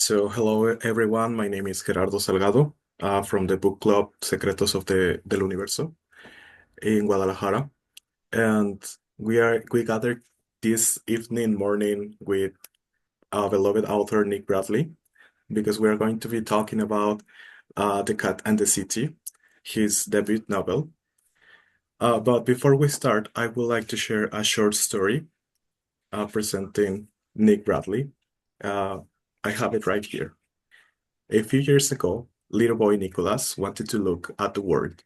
So, hello everyone. My name is Gerardo Salgado from the book club Secretos of del Universo in Guadalajara, and we gathered this morning with our beloved author Nick Bradley because we are going to be talking about The Cat and the City, his debut novel. But before we start, I would like to share a short story presenting Nick Bradley. I have it right here. A few years ago, little boy Nicholas wanted to look at the world.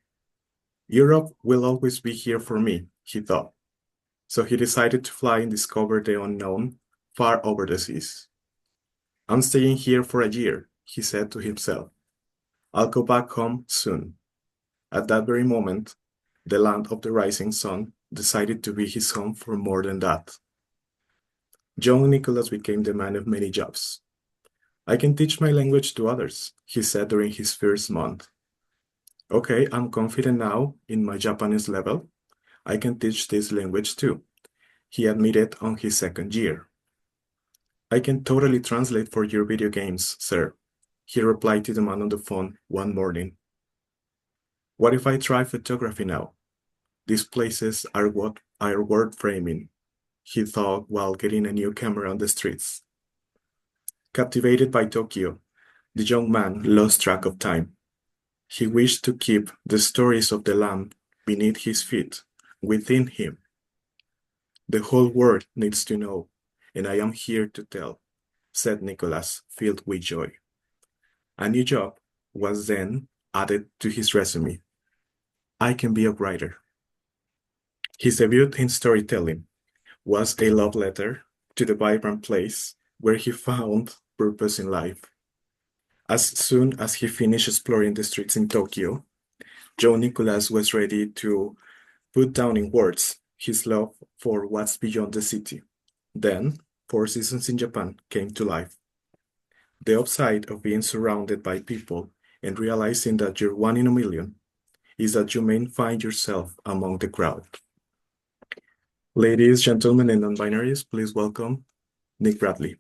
Europe will always be here for me, he thought. So he decided to fly and discover the unknown far over the seas. I'm staying here for a year, he said to himself. I'll go back home soon. At that very moment, the land of the rising sun decided to be his home for more than that. Young Nicholas became the man of many jobs. I can teach my language to others, he said during his first month. Okay, I'm confident now in my Japanese level. I can teach this language too, he admitted on his second year. I can totally translate for your video games, sir, he replied to the man on the phone one morning. What if I try photography now? These places are what are worth framing, he thought while getting a new camera on the streets. Captivated by Tokyo, the young man lost track of time. He wished to keep the stories of the land beneath his feet, within him. The whole world needs to know, and I am here to tell, said Nicholas, filled with joy. A new job was then added to his resume. I can be a writer. His debut in storytelling was a love letter to the vibrant place where he found purpose in life. As soon as he finished exploring the streets in Tokyo, Joe Nicholas was ready to put down in words his love for what's beyond the city. Then, 4 Seasons in Japan came to life. The upside of being surrounded by people and realizing that you're one in a million is that you may find yourself among the crowd. Ladies, gentlemen, and non-binaries, please welcome Nick Bradley.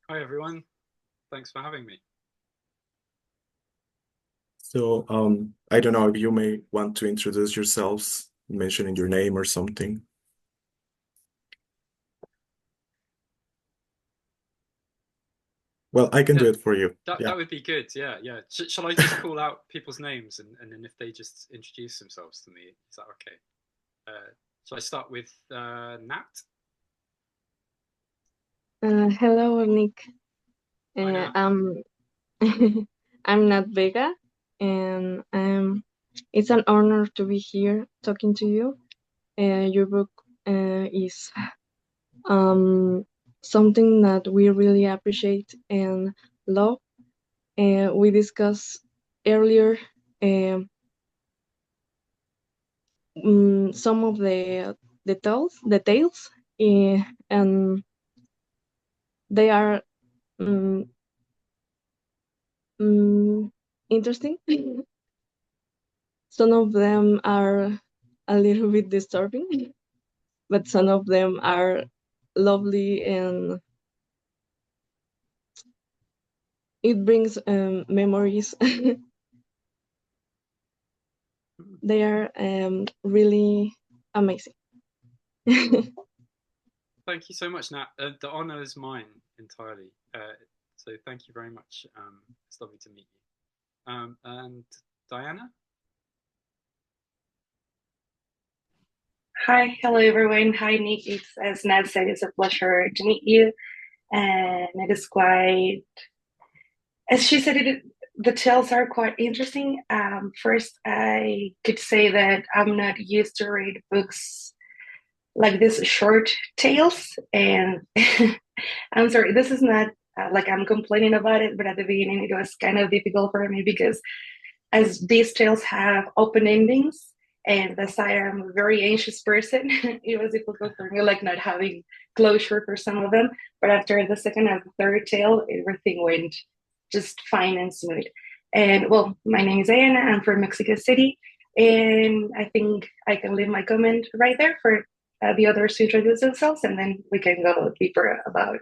Hi, everyone. Thanks for having me. So, I don't know if you may want to introduce yourselves, mentioning your name or something. Well, I can do it for you. That would be good. Yeah. Shall I just call out people's names and then if they just introduce themselves to me, is that okay? Shall I start with Nat? Hello, Nick. Hi, Nat. I'm Nat Vega, and it's an honor to be here talking to you. Your book is something that we really appreciate and love. We discussed earlier some of the tales, and they are interesting. Some of them are a little bit disturbing, but some of them are lovely, and it brings memories. They are really amazing. Thank you so much, Nat. The honor is mine entirely. So thank you very much. It's lovely to meet you. And Diana? Hi, hello everyone. Hi, Nick. It's, as Ned said, it's a pleasure to meet you. And it is quite, as she said, the tales are quite interesting. First, I could say that I'm not used to read books like this short tales. And I'm sorry, this is not like I'm complaining about it, but at the beginning it was kind of difficult for me because as these tales have open endings, and as I am a very anxious person, it was difficult for me, like not having closure for some of them. But after the second and the third tale, everything went just fine and smooth. And well, my name is Diana. I'm from Mexico City, and I think I can leave my comment right there for the others to introduce themselves, and then we can go deeper about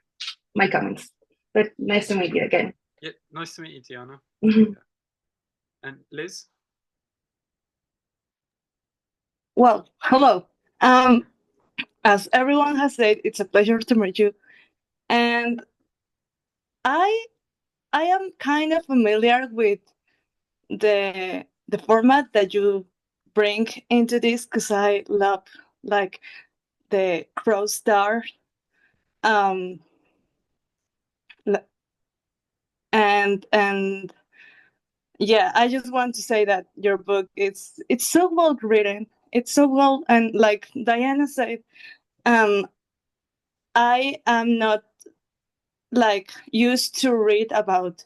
my comments. But nice to meet you again. Yeah, nice to meet you, Diana. Mhm. Yeah. And Liz? Well, hello. As everyone has said, it's a pleasure to meet you. And I am kind of familiar with the format that you bring into this because I love like the crow star. Um and yeah, I just want to say that your book it's so well written. It's so well, and like Diana said, I am not like used to read about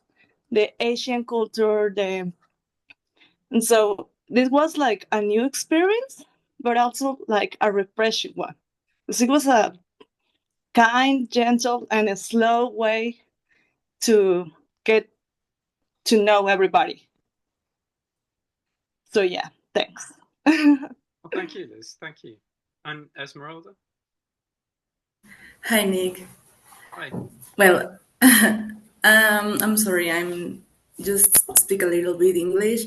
the Asian culture, and so this was like a new experience, but also like a refreshing one. Because it was a kind, gentle, and a slow way to get to know everybody. So yeah, thanks. Well, thank you, Liz. Thank you. And Esmeralda? Hi, Nick. Hi. Well, I'm sorry, I'm just speak a little bit English,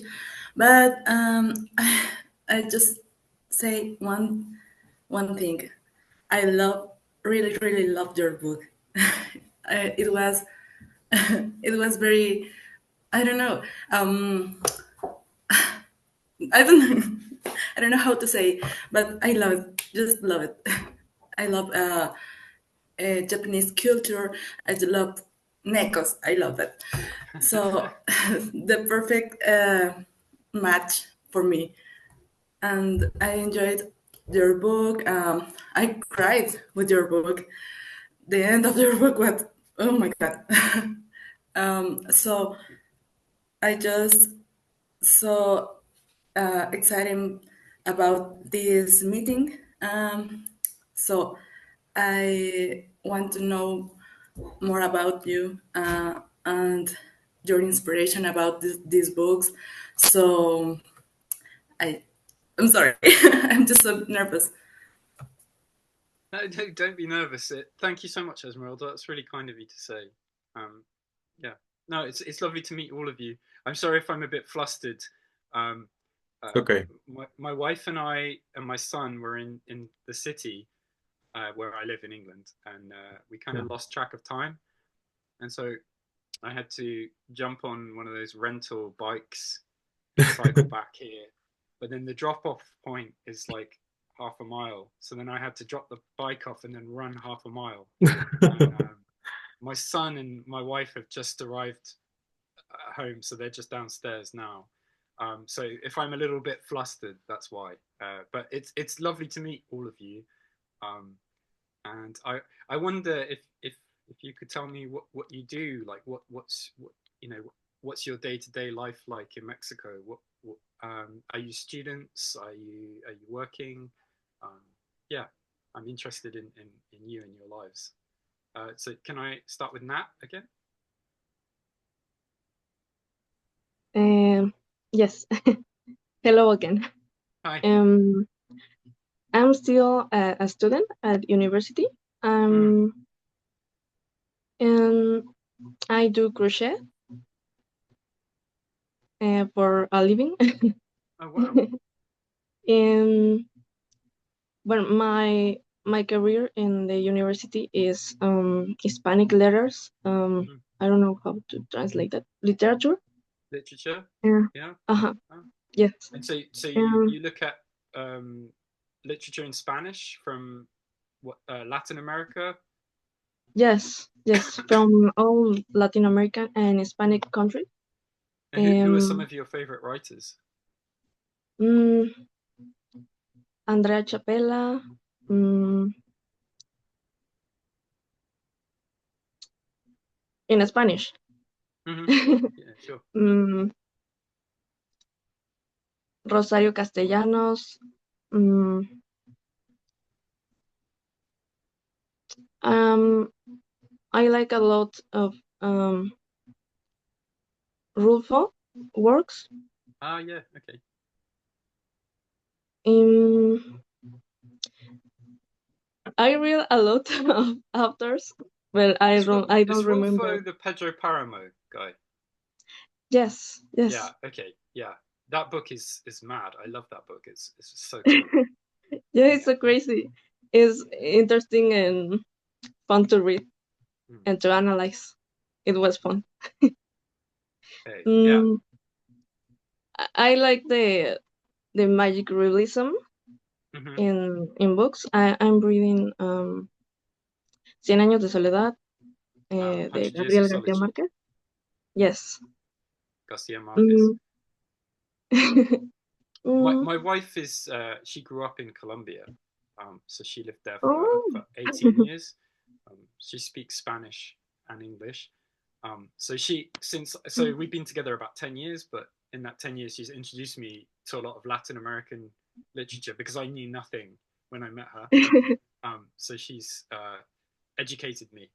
but I just say one thing. I really loved your book. It was it was very, I don't know, I don't know, I don't know how to say, but I love it, just love it. I love Japanese culture. I love necos. I love that. So the perfect match for me. And I enjoyed your book. I cried with your book. The end of your book was, oh my God. So I just so excited about this meeting. So I want to know more about you and your inspiration about these books. So I'm sorry, I'm just so nervous. No, don't be nervous. Thank you so much, Esmeralda. That's really kind of you to say. Yeah, no, it's lovely to meet all of you. I'm sorry if I'm a bit flustered. Okay. My wife and I and my son were in the city where I live in England, and we kind of lost track of time, and so I had to jump on one of those rental bikes and cycle back here. But then the drop-off point is like half a mile, so then I had to drop the bike off and then run half a mile. And, my son and my wife have just arrived at home, so they're just downstairs now. So if I'm a little bit flustered, that's why. But it's lovely to meet all of you. And I wonder if you could tell me what you do, like what's what's your day-to-day life like in Mexico? What are you students? Are you working? Yeah, I'm interested in you and your lives. So can I start with Nat again? Yes. Hello again. Hi. I'm still a student at university. And I do crochet for a living. Oh wow. And well, my career in the university is Hispanic letters. I don't know how to translate that. Literature. Literature. Yeah. Uh-huh. Oh. Yes. And so you look at literature in Spanish from what Latin America? Yes, from all Latin American and Hispanic countries. And who are some of your favorite writers? Andrea Chapela. In Spanish. Yeah, sure. Rosario Castellanos. I like a lot of Rulfo works. Ah, yeah, okay. I read a lot of authors, but I don't remember. Rolfo the Pedro Paramo guy? Yes, yes. Yeah. Okay. Yeah. That book is mad. I love that book. It's so cool. Yeah, it's so crazy. It's interesting and fun to read and to analyze. It was fun. Okay. Yeah. I like the magic realism in books. I'm reading Cien años de soledad de 100 Years Gabriel of García Solitude. Márquez. Yes. Garcia Marquez. Mm. My wife is she grew up in Colombia, so she lived there Oh. for 18 years. She speaks Spanish and English. So we've been together about 10 years, but in that 10 years, she's introduced me to a lot of Latin American literature because I knew nothing when I met her. So she's educated me,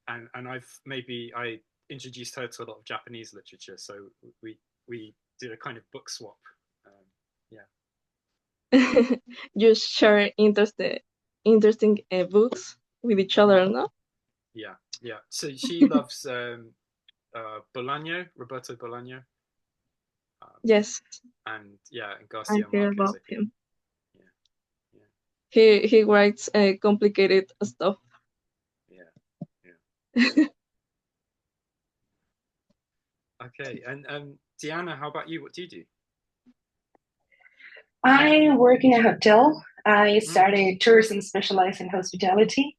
and I introduced her to a lot of Japanese literature. So we did a kind of book swap. You share interesting books with each other, no? Yeah. So she loves Roberto Bolaño. Yes. And Garcia I hear Marquez. about him. Yeah. He writes complicated stuff. Yeah. Okay, and Diana, how about you? What do you do? I work in a hotel. I started tourism, specialized in hospitality.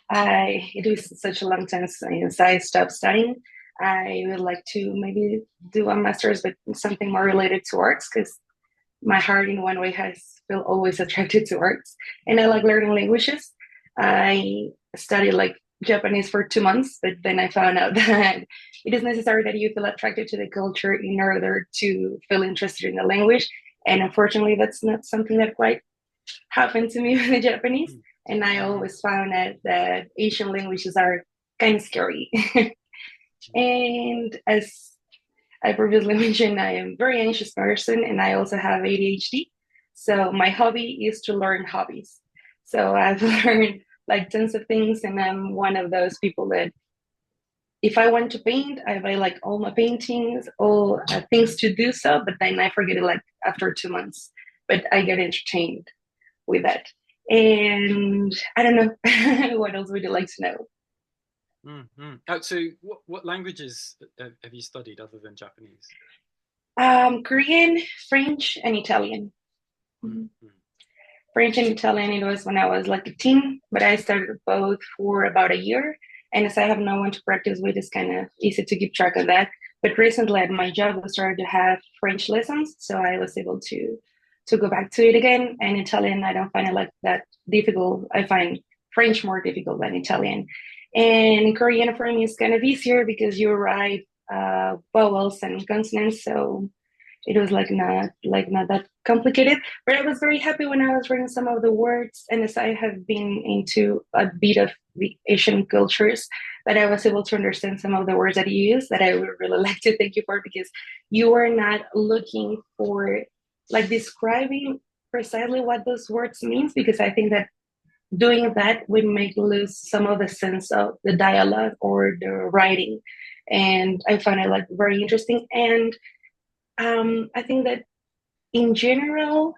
It was such a long time since I stopped studying. I would like to maybe do a master's, but something more related to arts, because my heart in one way has felt always attracted to arts, and I like learning languages. I studied like Japanese for 2 months, but then I found out that it is necessary that you feel attracted to the culture in order to feel interested in the language. And unfortunately, that's not something that quite happened to me with the Japanese. And I always found out that Asian languages are kind of scary. And as I previously mentioned, I am a very anxious person, and I also have ADHD. So my hobby is to learn hobbies. So I've learned like tons of things, and I'm one of those people that if I want to paint, I buy like all my paintings, all things to do so, but then I forget it like after 2 months. But I get entertained with that. And I don't know, what else would you like to know? So what languages have you studied other than Japanese? Korean, French, and Italian. French and Italian, it was when I was like a teen, but I started both for about a year. And as I have no one to practice with, it's kind of easy to keep track of that. But recently at my job, we started to have French lessons, so I was able to go back to it again. And Italian, I don't find it like that difficult. I find French more difficult than Italian. And Korean for me is kind of easier because you write vowels and consonants, so it was like not that complicated. But I was very happy when I was reading some of the words, and as I have been into a bit of the Asian cultures, that I was able to understand some of the words that you use, that I would really like to thank you for, because you are not looking for like describing precisely what those words means, because I think that doing that would make lose some of the sense of the dialogue or the writing. And I found it like very interesting. And I think that in general,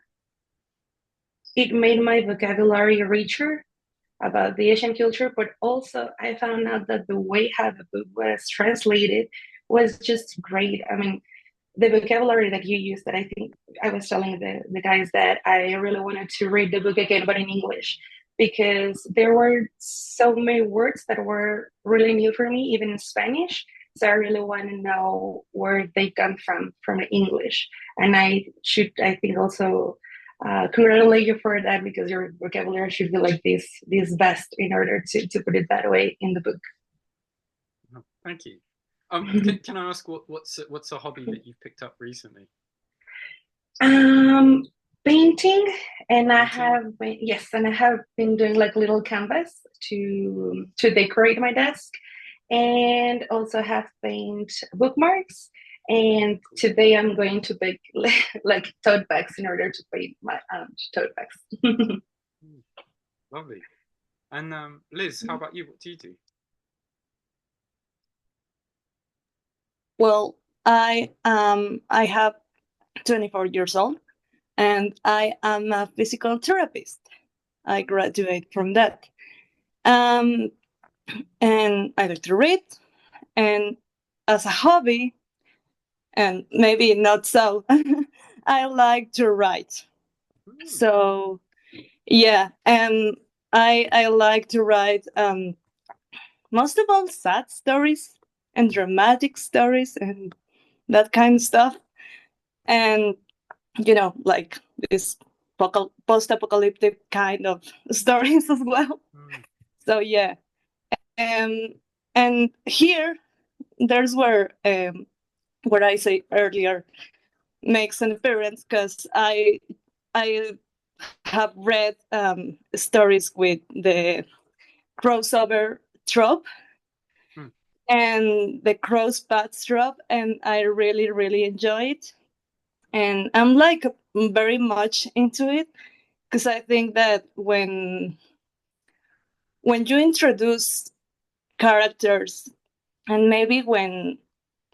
it made my vocabulary richer about the Asian culture, but also I found out that the way how the book was translated was just great. I mean, the vocabulary that you use, that I think I was telling the guys that I really wanted to read the book again, but in English, because there were so many words that were really new for me, even in Spanish. So I really want to know where they come from the English. And I think also congratulate you for that, because your vocabulary should be like this vast in order to put it that way in the book. Oh, thank you. Can I ask what's a hobby that you've picked up recently? Painting, and I have been doing like little canvas to decorate my desk, and also have paint bookmarks. And today I'm going to make like tote bags in order to paint my tote bags. Lovely. And Liz, how about you? What do you do? Well, I have 24 years old, and I am a physical therapist. I graduate from that. And I like to read, and as a hobby, and maybe not so, I like to write. So yeah, and I like to write most of all sad stories and dramatic stories and that kind of stuff. And like this post-apocalyptic kind of stories as well. So yeah, and here there's where I say earlier makes an appearance, because I have read stories with the crossover trope and the cross paths trope, and I really, really enjoy it. And I'm like very much into it, because I think that when you introduce characters, and maybe when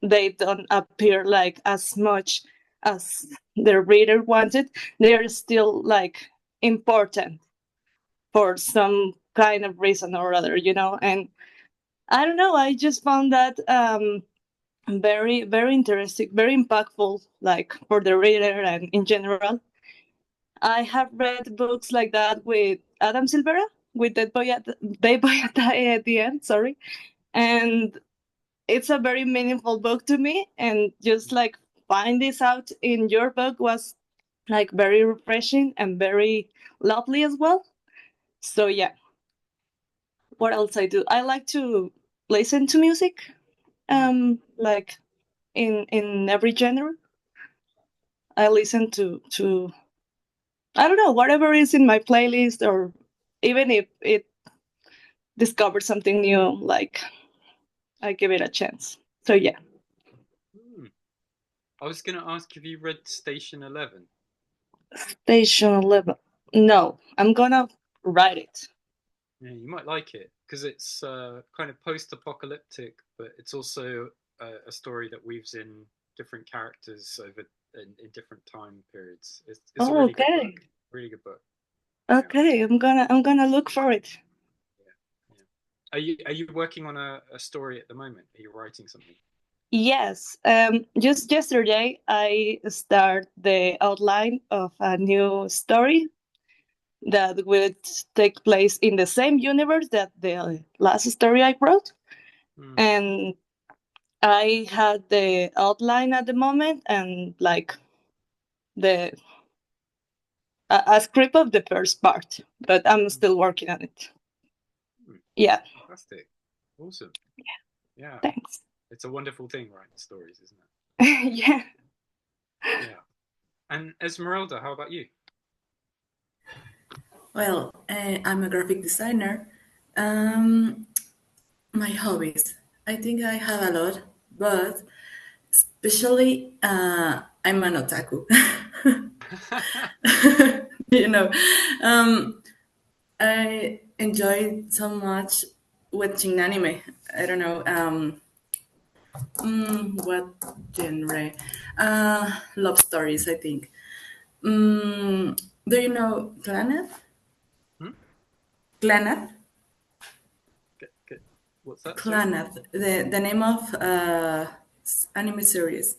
they don't appear like as much as the reader wanted, they're still like important for some kind of reason or other, and I don't know, I just found that very, very interesting, very impactful, like for the reader and in general. I have read books like that with Adam Silvera, with that boy at the end, sorry. And it's a very meaningful book to me. And just like find this out in your book was like very refreshing and very lovely as well. So yeah. What else I do? I like to listen to music, like in every genre. I listen to I don't know, whatever is in my playlist, or even if it discovers something new, like I give it a chance. So yeah. I was going to ask if you read Station 11. Station 11. No, I'm gonna write it. Yeah, you might like it, because it's kind of post-apocalyptic, but it's also a story that weaves in different characters over in different time periods. It's a really good book. Really good book. Okay, yeah. I'm gonna look for it. Yeah. Are you working on a story at the moment? Are you writing something? Yes. Just yesterday I started the outline of a new story that would take place in the same universe that the last story I wrote. And I had the outline at the moment, and like a script of the first part, but I'm still working on it. Yeah. Fantastic. Awesome. Yeah. Thanks. It's a wonderful thing, writing stories, isn't it? Yeah. Yeah. And Esmeralda, how about you? Well, I'm a graphic designer. My hobbies. I think I have a lot, but especially I'm an otaku. I enjoy so much watching anime. I don't know what genre. Love stories, I think. Do you know Clannad? Clannad? What's that? Clannad, the name of anime series.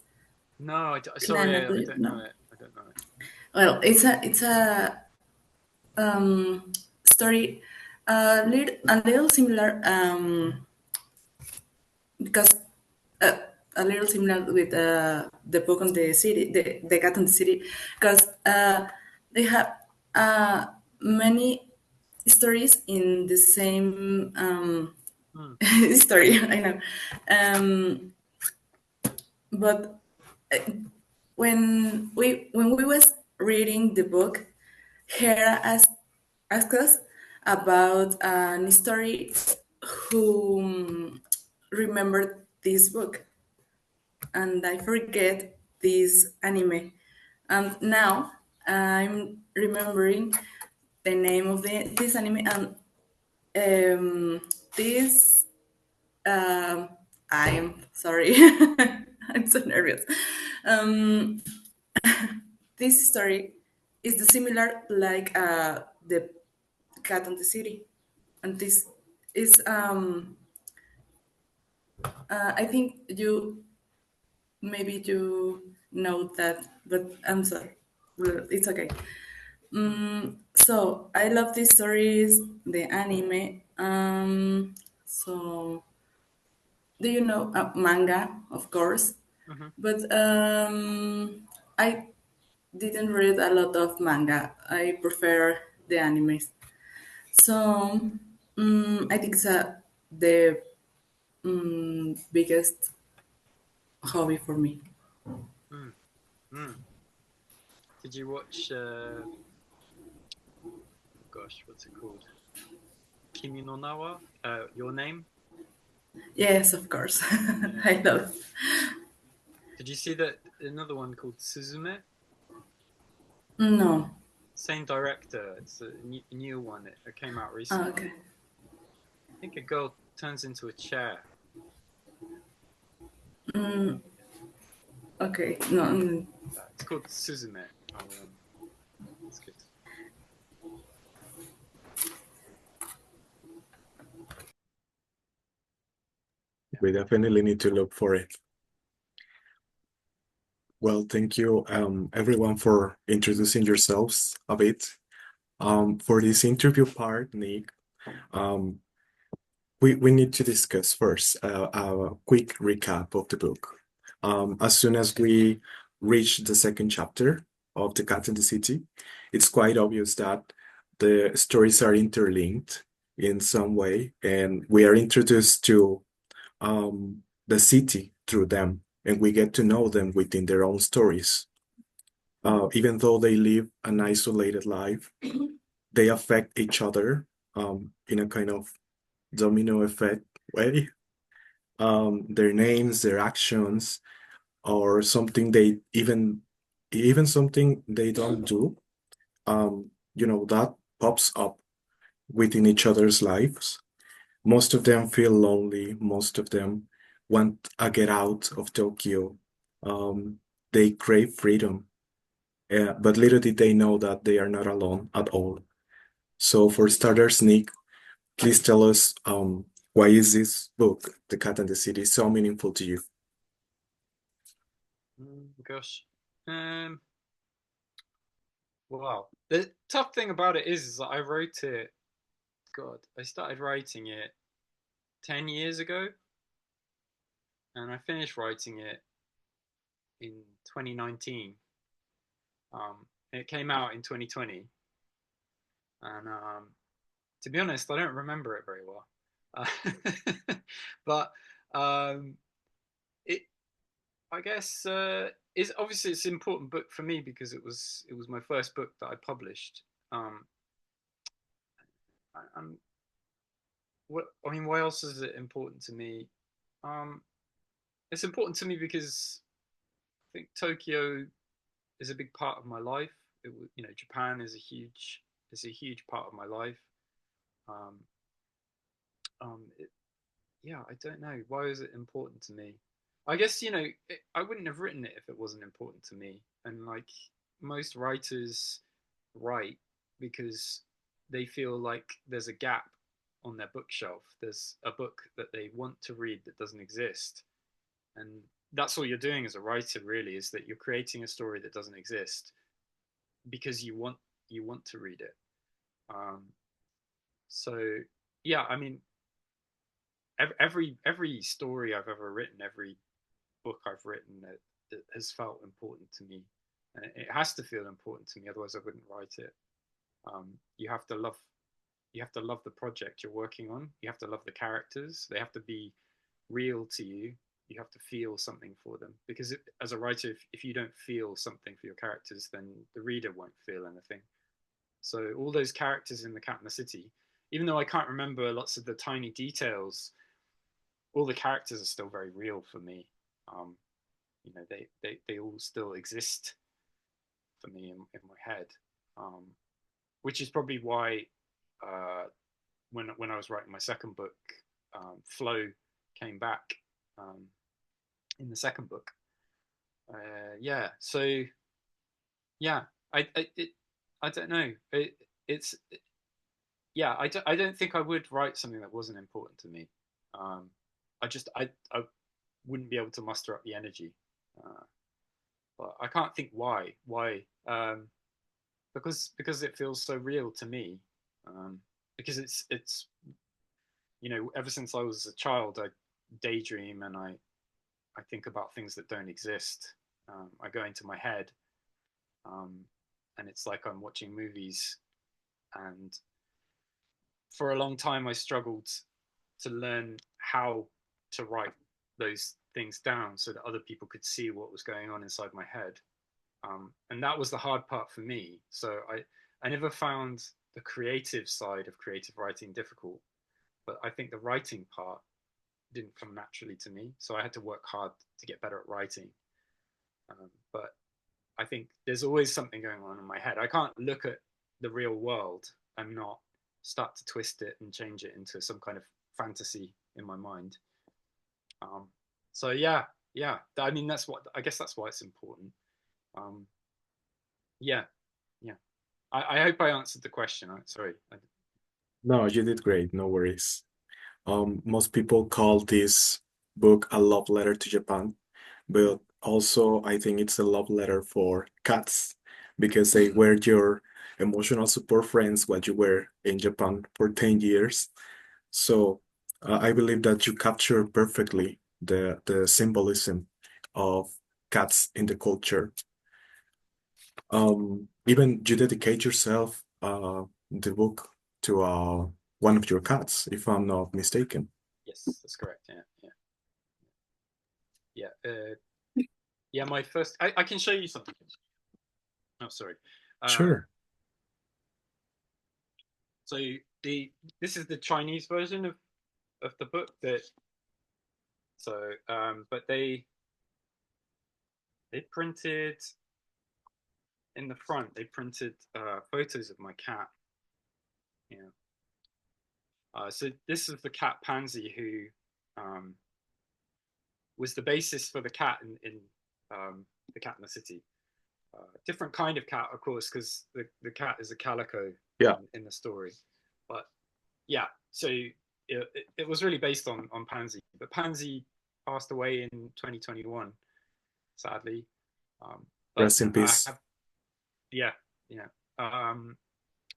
No, sorry, I don't know it. I don't know it. Well, it's a story a little similar, because a little similar with the book on the city, the Gato in the City, because they have many stories in the same story. I know, but when we was reading the book, Hera asked us about an story who remembered this book, and I forget this anime, and now I'm remembering the name of this anime, and This, I'm sorry, I'm so nervous. This story is similar like the Cat on the City, and this is I think maybe you know that, but I'm sorry. Well, it's okay. So I love these stories, the anime. So do you know manga? Of course, Mhm. but I didn't read a lot of manga. I prefer the animes. So I think that the biggest hobby for me. Mm. Mm. Did you watch? Gosh, what's it called? Kimi no Nawa. Your Name. Yes, of course. Yeah. I love. Did you see that another one called Suzume? No. Same director. It's a new one. It came out Ah, recently. okay. I think a girl turns into a chair. Okay. No. It's called Suzume. It's good. We definitely need to look for it. Well, thank you, everyone, for introducing yourselves a bit. For this interview part, Nick, um, we need to discuss first a quick recap of the book. As soon as we reach the second chapter of The Cat in the City, it's quite obvious that the stories are interlinked in some way, and we are introduced to the city through them, and we get to know them within their own stories. Even though they live an isolated life, they affect each other in a kind of domino effect way. Their names, their actions, or something they even something they don't do, that pops up within each other's lives. Most of them feel lonely. Most of them want to get out of Tokyo. They crave freedom. But little did they know that they are not alone at all. So for starters, Nick, please tell us why is this book, The Cat and the City, so meaningful to you? Gosh. Wow. The tough thing about it is that I wrote it. God, I started writing it 10 years ago, and I finished writing it in 2019. It came out in 2020, and to be honest, I don't remember it very well. But um, it, I guess, is obviously it's an important book for me because it was my first book that I published. And why else is it important to me? Um, it's important to me because I think Tokyo is a big part of my life. Japan is a huge part of my life. Um, it, yeah, I don't know. Why is it important to me? I guess, I wouldn't have written it if it wasn't important to me. And like most writers write because they feel like there's a gap on their bookshelf. There's a book that they want to read that doesn't exist. And that's all you're doing as a writer, really, is that you're creating a story that doesn't exist because you want to read it. Um, so yeah, I mean, every story I've ever written, every book I've written that has felt important to me, and it has to feel important to me. Otherwise, I wouldn't write it. You have to love the project you're working on. You have to love the characters. They have to be real to you. You have to feel something for them because as a writer, if you don't feel something for your characters, then the reader won't feel anything. So all those characters in The Cat in the City, even though I can't remember lots of the tiny details, all the characters are still very real for me. Um, they all still exist for me in my head, which is probably why uh, when I was writing my second book, flow came back in the second book. Yeah, so yeah, I don't know. Yeah, I don't think I would write something that wasn't important to me. I wouldn't be able to muster up the energy. But I can't think why. Why? Because it feels so real to me. Because it's ever since I was a child, I daydream and I think about things that don't exist. I go into my head, and it's like I'm watching movies. And for a long time, I struggled to learn how to write those things down so that other people could see what was going on inside my head. And that was the hard part for me. So I never found the creative side of creative writing difficult, but I think the writing part didn't come naturally to me. So I had to work hard to get better at writing. But I think there's always something going on in my head. I can't look at the real world and not start to twist it and change it into some kind of fantasy in my mind. So yeah. I mean, I guess that's why it's important. Yeah. I hope I answered the question. Sorry. No, you did great. No worries. Most people call this book a love letter to Japan, but also I think it's a love letter for cats because they were your emotional support friends while you were in Japan for 10 years. So I believe that you capture perfectly the symbolism of cats in the culture. Even you dedicate yourself the book to one of your cats, if I'm not mistaken. Yes, that's correct. Yeah. My first. I can show you something. Oh, sorry. Sure. So this is the Chinese version of the book but they printed in the front. They printed photos of my cat. Yeah. So this is the cat Pansy, who was the basis for the cat in the Cat in the City. Different kind of cat, of course, because the cat is a calico in the story. But yeah, so it was really based on Pansy. But Pansy passed away in 2021, sadly. Rest in peace. Yeah. I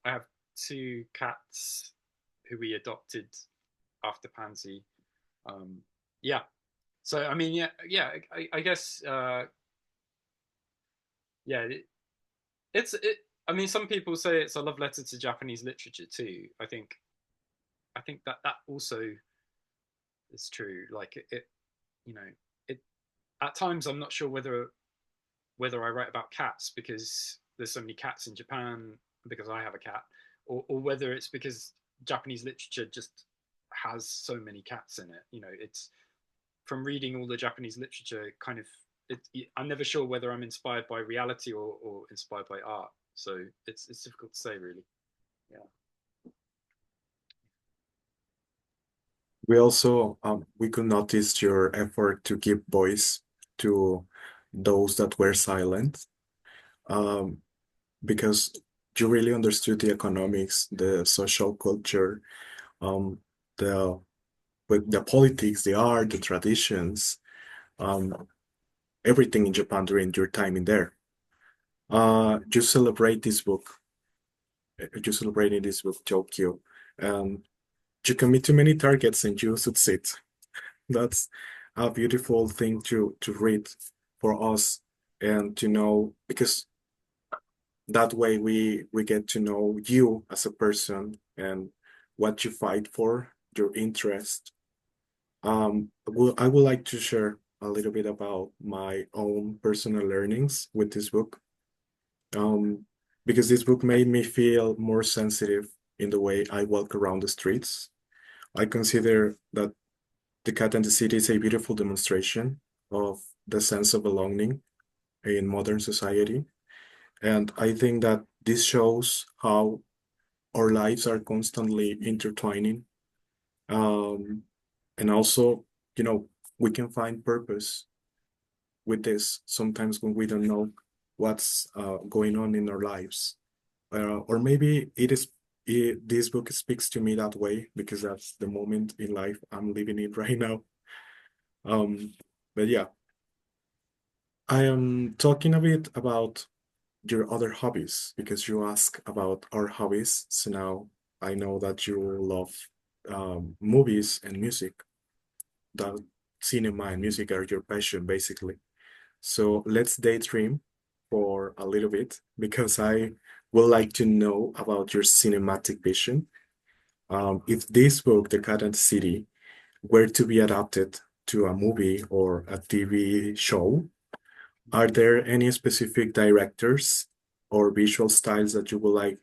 have two cats who we adopted after Pansy. Yeah. So I mean, I guess I mean, some people say it's a love letter to Japanese literature too. I think that also is true. Like it at times I'm not sure whether I write about cats because there's so many cats in Japan because I have a cat, or whether it's because Japanese literature just has so many cats in it. It's from reading all the Japanese literature, kind of, I'm never sure whether I'm inspired by reality or inspired by art. So it's difficult to say, really. Yeah. We also we could notice your effort to give voice to those that were silent, because you really understood the economics, the social culture, the politics, the art, the traditions, everything in Japan during your time in there. You celebrated this book, Tokyo, and you commit to many targets and you succeed. That's a beautiful thing to read for us and to know, because that way we get to know you as a person and what you fight for, your interest. I would like to share a little bit about my own personal learnings with this book, because this book made me feel more sensitive in the way I walk around the streets. I consider that The Cat and the City is a beautiful demonstration of the sense of belonging in modern society. And I think that this shows how our lives are constantly intertwining. And also, we can find purpose with this sometimes when we don't know what's going on in our lives. Or maybe this book speaks to me that way because that's the moment in life I'm living in right now. But yeah, I am talking a bit about your other hobbies because you ask about our hobbies. So now I know that you love movies and music. That cinema and music are your passion, basically. So let's daydream for a little bit because I would like to know about your cinematic vision. If this book, The Cat and the City, were to be adapted to a movie or a TV show, are there any specific directors or visual styles that you would like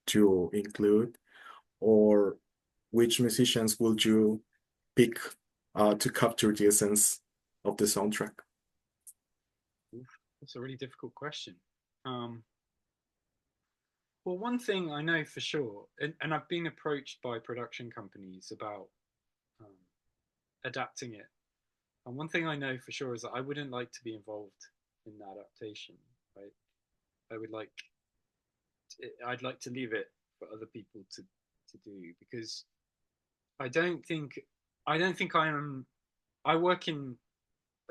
to include? Or which musicians would you pick to capture the essence of the soundtrack? That's a really difficult question. Well, one thing I know for sure, and I've been approached by production companies about adapting it. And one thing I know for sure is that I wouldn't like to be involved in the adaptation, right? I'd like to leave it for other people to do because I don't think I am. I work in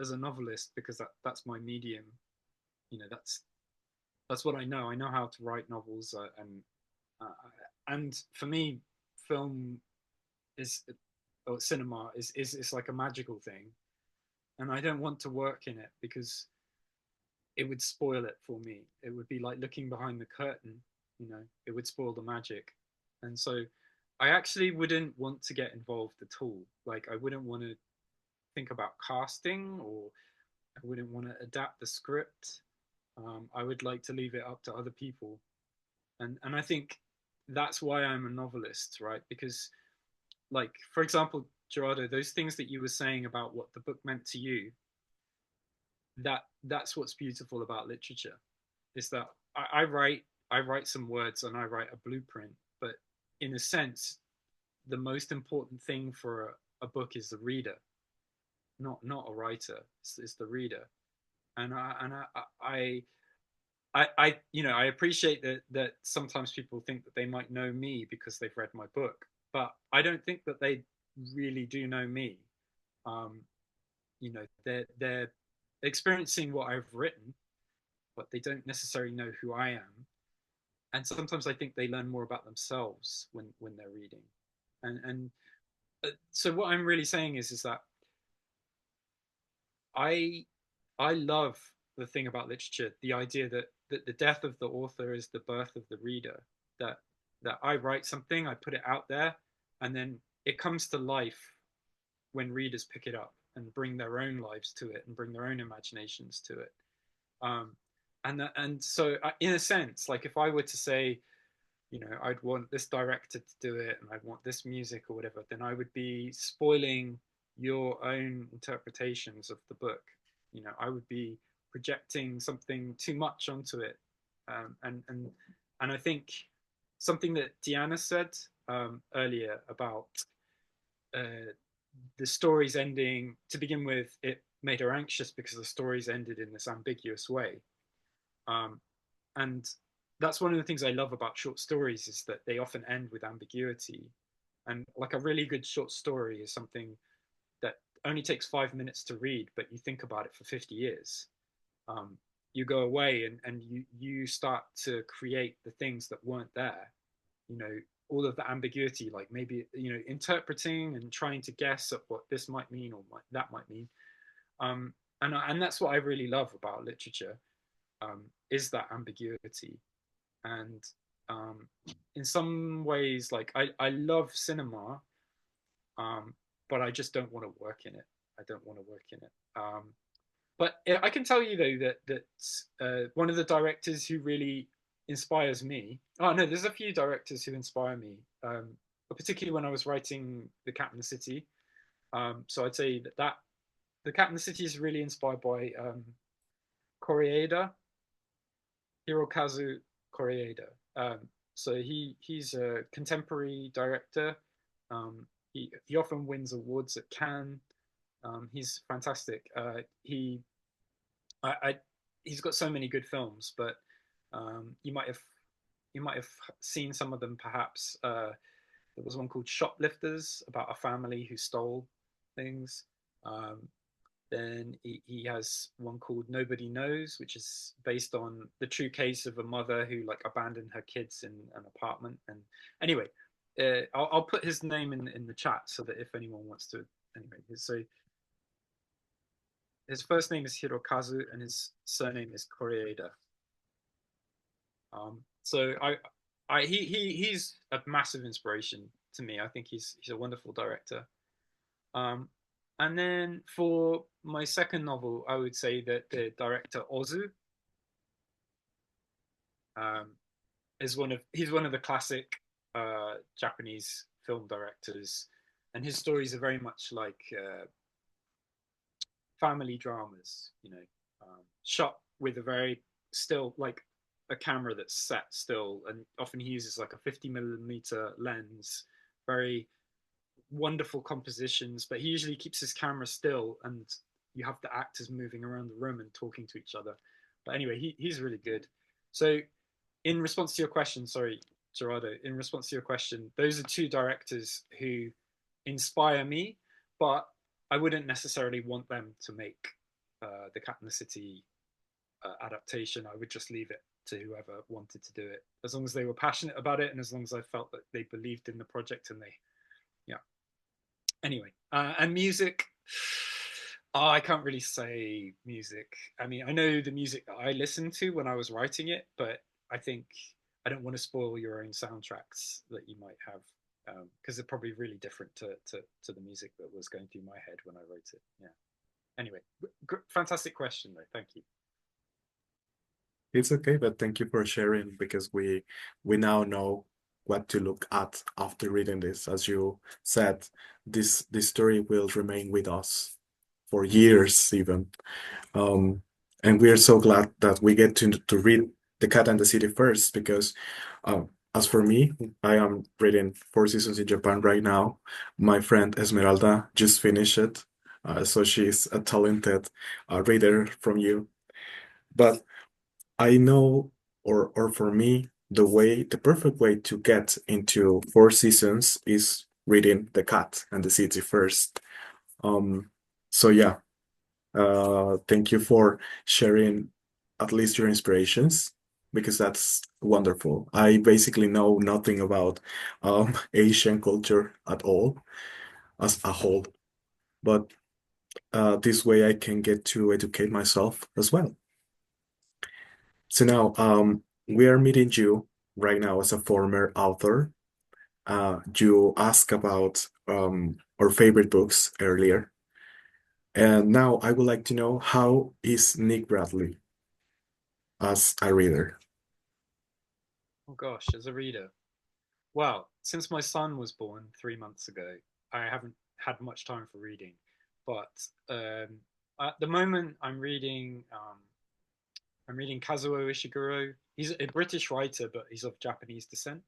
as a novelist because that's my medium. That's what I know. I know how to write novels, and for me, film is or cinema is like a magical thing, and I don't want to work in it because it would spoil it for me. It would be like looking behind the curtain. It would spoil the magic, and so I actually wouldn't want to get involved at all. Like I wouldn't want to think about casting, or I wouldn't want to adapt the script. I would like to leave it up to other people, and I think that's why I'm a novelist, right? Because, like, for example, Gerardo, those things that you were saying about what the book meant to you, that's what's beautiful about literature, is that I write some words and I write a blueprint, but in a sense, the most important thing for a book is the reader, not a writer. It's the reader, and I appreciate that sometimes people think that they might know me because they've read my book, but I don't think that they really do know me. They're experiencing what I've written, but they don't necessarily know who I am. And sometimes I think they learn more about themselves when they're reading. And so what I'm really saying is that I love the thing about literature, the idea that the death of the author is the birth of the reader. That I write something, I put it out there, and then it comes to life when readers pick it up and bring their own lives to it and bring their own imaginations to it. And so in a sense, like if I were to say, I'd want this director to do it and I'd want this music or whatever, then I would be spoiling your own interpretations of the book. I would be projecting something too much onto it. And I think something that Diana said earlier about the stories ending, to begin with, it made her anxious because the stories ended in this ambiguous way. And that's one of the things I love about short stories, is that they often end with ambiguity. And like a really good short story is something that only takes 5 minutes to read, but you think about it for 50 years. You go away and you start to create the things that weren't there. All of the ambiguity, like maybe, interpreting and trying to guess at what this might mean or that might mean. And that's what I really love about literature, is that ambiguity. And in some ways, like I love cinema, but I just don't want to work in it. I don't want to work in it. But I can tell you though that one of the directors who really inspires me. Oh no, there's a few directors who inspire me, but particularly when I was writing The Cat in the City. So I'd say that The Cat in the City is really inspired by Koreeda, Hirokazu Koreeda. So he's a contemporary director. He often wins awards at Cannes. He's fantastic. He's got so many good films, but you might have seen some of them perhaps. There was one called Shoplifters about a family who stole things. Then he has one called Nobody Knows, which is based on the true case of a mother who like abandoned her kids in an apartment. And anyway, I'll put his name in the chat so that if anyone wants to. Anyway, so his first name is Hirokazu and his surname is Koreeda. So he's a massive inspiration to me. I think he's a wonderful director. And then for my second novel, I would say that the director Ozu he's one of the classic Japanese film directors, and his stories are very much like family dramas, shot with a very still, like a camera that's set still, and often he uses like a 50mm lens, very wonderful compositions, but he usually keeps his camera still and you have the actors moving around the room and talking to each other. But anyway, he's really good. So in response to your question, sorry, Gerardo, in response to your question, those are two directors who inspire me, but I wouldn't necessarily want them to make the Cat in the City adaptation. I would just leave it to whoever wanted to do it, as long as they were passionate about it and as long as I felt that they believed in the project and anyway, and music, I can't really say music. I mean, I know the music that I listened to when I was writing it, but I think I don't want to spoil your own soundtracks that you might have, because they're probably really different to the music that was going through my head when I wrote it. Yeah. Anyway, fantastic question though. Thank you. It's okay, but thank you for sharing, because we now know what to look at after reading this. As you said, this story will remain with us for years even. And we are so glad that we get to read The Cat and the City first, because as for me, I am reading Four Seasons in Japan right now. My friend Esmeralda just finished it, so she's a talented reader from you. But I know, or for me, the perfect way to get into Four Seasons is reading The Cat and the City first. So yeah, thank you for sharing at least your inspirations, because that's wonderful. I basically know nothing about Asian culture at all as a whole, but this way I can get to educate myself as well. So now we are meeting you right now as a former author. You asked about our favorite books earlier. And now I would like to know, how is Nick Bradley as a reader? Oh gosh, as a reader. Well, since my son was born 3 months ago, I haven't had much time for reading. But at the moment, I'm reading Kazuo Ishiguro. He's a British writer, but he's of Japanese descent.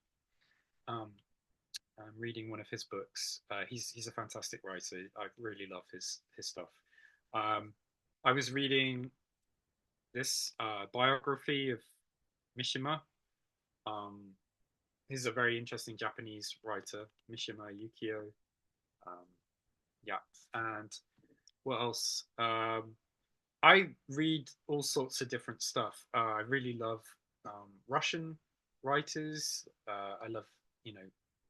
I'm reading one of his books. He's a fantastic writer. I really love his stuff. I was reading this biography of Mishima. He's a very interesting Japanese writer, Mishima Yukio. Yeah, and what else? I read all sorts of different stuff. I really love Russian writers. I love,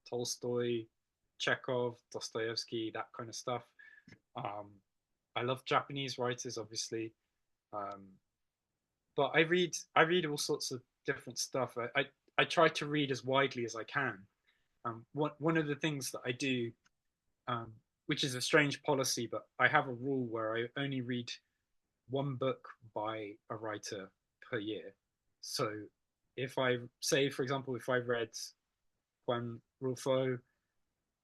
Tolstoy, Chekhov, Dostoevsky, that kind of stuff. I love Japanese writers, obviously. But I read all sorts of different stuff. I try to read as widely as I can. One of the things that I do, which is a strange policy, but I have a rule where I only read one book by a writer per year. So if I say, for example, if I read Juan Rulfo,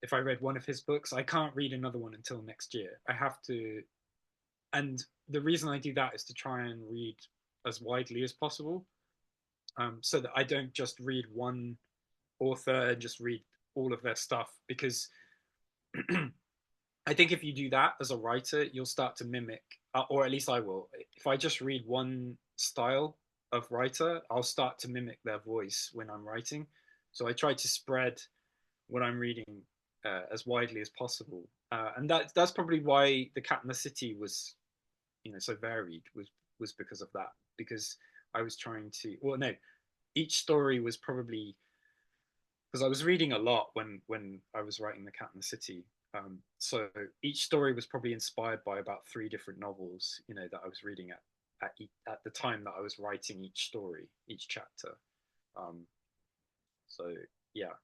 if I read one of his books, I can't read another one until next year. I have to, and the reason I do that is to try and read as widely as possible, so that I don't just read one author and just read all of their stuff, because I think if you do that as a writer, you'll start to mimic, or at least I will. If I just read one style of writer, I'll start to mimic their voice when I'm writing. So I try to spread what I'm reading as widely as possible, and that's probably why The Cat in the City was, so varied, was because of that. Because I was trying to, well, no, each story was probably, because I was reading a lot when I was writing The Cat in the City. So each story was probably inspired by about 3 different novels, that I was reading at the time that I was writing each story, each chapter. So yeah,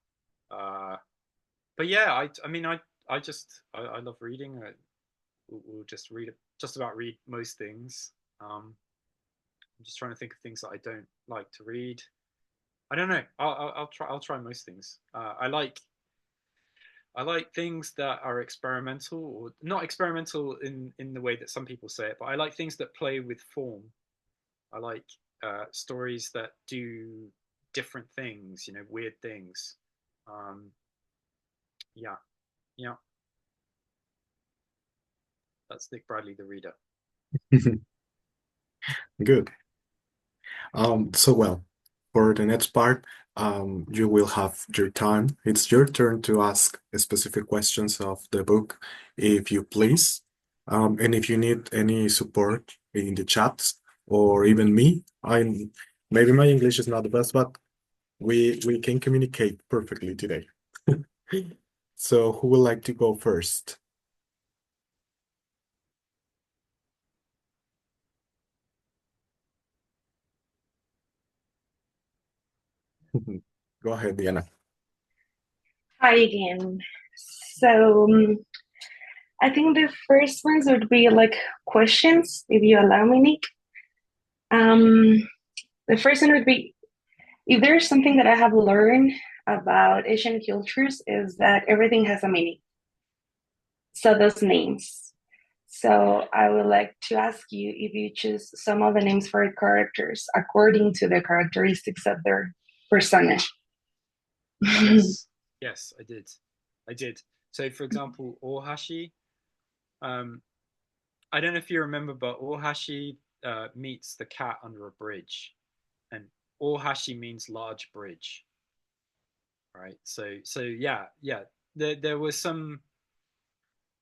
but yeah, I mean, I love reading. We'll just read most things. I'm just trying to think of things that I don't like to read. I don't know. I'll try most things. I like things that are experimental, or not experimental in the way that some people say it, but I like things that play with form. I like stories that do different things, weird things. Yeah. That's Nick Bradley, the reader. Good. So well, for the next part, you will have your time. It's your turn to ask specific questions of the book, if you please. And if you need any support in the chats, or even me, maybe my English is not the best, but we can communicate perfectly today. So who would like to go first? Go ahead, Diana. Hi again. So I think the first ones would be like questions, if you allow me, Nick. The first one would be, if there's something that I have learned about Asian cultures, is that everything has a meaning. So those names. So I would like to ask you if you choose some of the names for characters according to the characteristics of their persona. Yes, I did. So for example, Ohashi, I don't know if you remember, but Ohashi meets the cat under a bridge, and Ohashi means large bridge, right? So yeah, there were some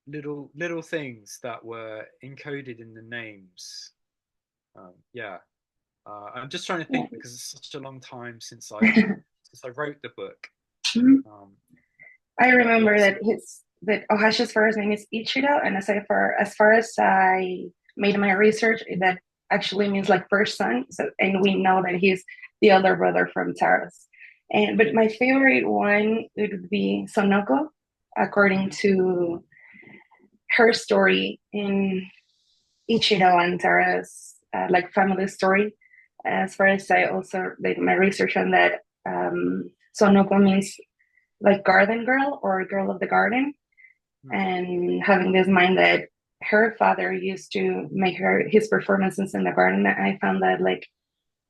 little things that were encoded in the names. I'm just trying to think, because it's such a long time since I wrote the book. I remember that Ohashi's first name is Ichiro, and as far as I made my research, that actually means like first son. So, and we know that he's the elder brother from Taros. But my favorite one would be Sonoko, according to her story in Ichiro and Taros, like family story. As far as I also did my research on that, Sonoko means like garden girl or girl of the garden, and having this mind that her father used to make his performances in the garden. I found that like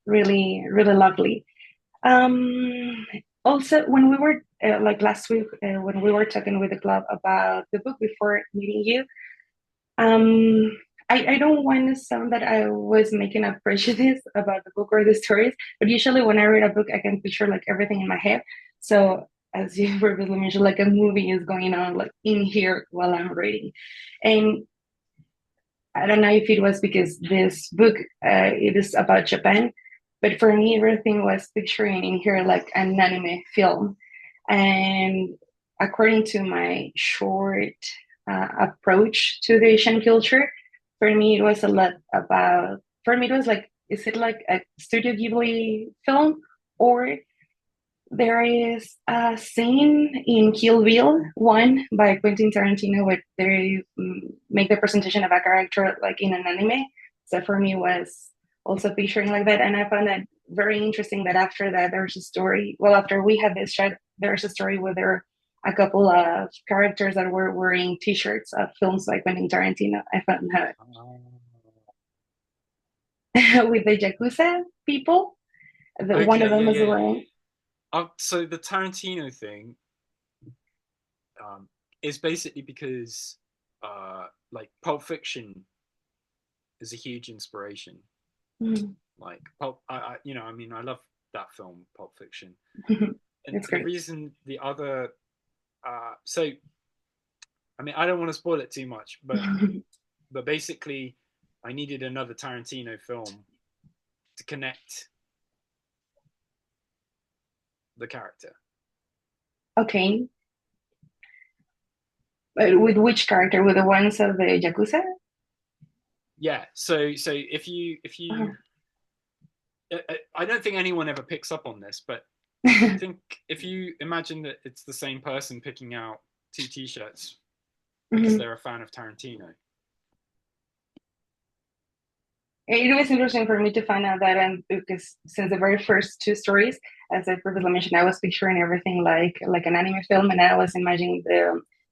really, really lovely. Also, when we were like last week, when we were talking with the club about the book before meeting you, I don't want to sound that I was making a prejudice about the book or the stories, but usually when I read a book, I can picture like everything in my head. So as you previously mentioned, like a movie is going on like in here while I'm reading. And I don't know if it was because this book, it is about Japan, but for me, everything was picturing in here like an anime film. And according to my short approach to the Asian culture, for me, it was a lot about, for me, it was like, is it like a Studio Ghibli film, or there is a scene in Kill Bill 1 by Quentin Tarantino where they make the presentation of a character like in an anime. So for me, it was also picturing like that. And I found that very interesting that after that, there's a story. Well, after we had this chat, there's a story where there are a couple of characters that were wearing T-shirts of films like Quentin Tarantino. I found that with the Yakuza people, one of them is wearing. So the Tarantino thing is basically because like Pulp Fiction is a huge inspiration. Like Pulp, you know, I mean, I love that film, Pulp Fiction. And It's the great. reason the other, so, I mean, I don't want to spoil it too much, but basically, I needed another Tarantino film to connect the character. Okay. With which character? With the ones of the Yakuza? Yeah. So if you I don't think anyone ever picks up on this, but I think if you imagine that it's the same person picking out two T-shirts because they're a fan of Tarantino. It was interesting for me to find out that, because since the very first two stories, as I previously mentioned, I was picturing everything like an anime film, and I was imagining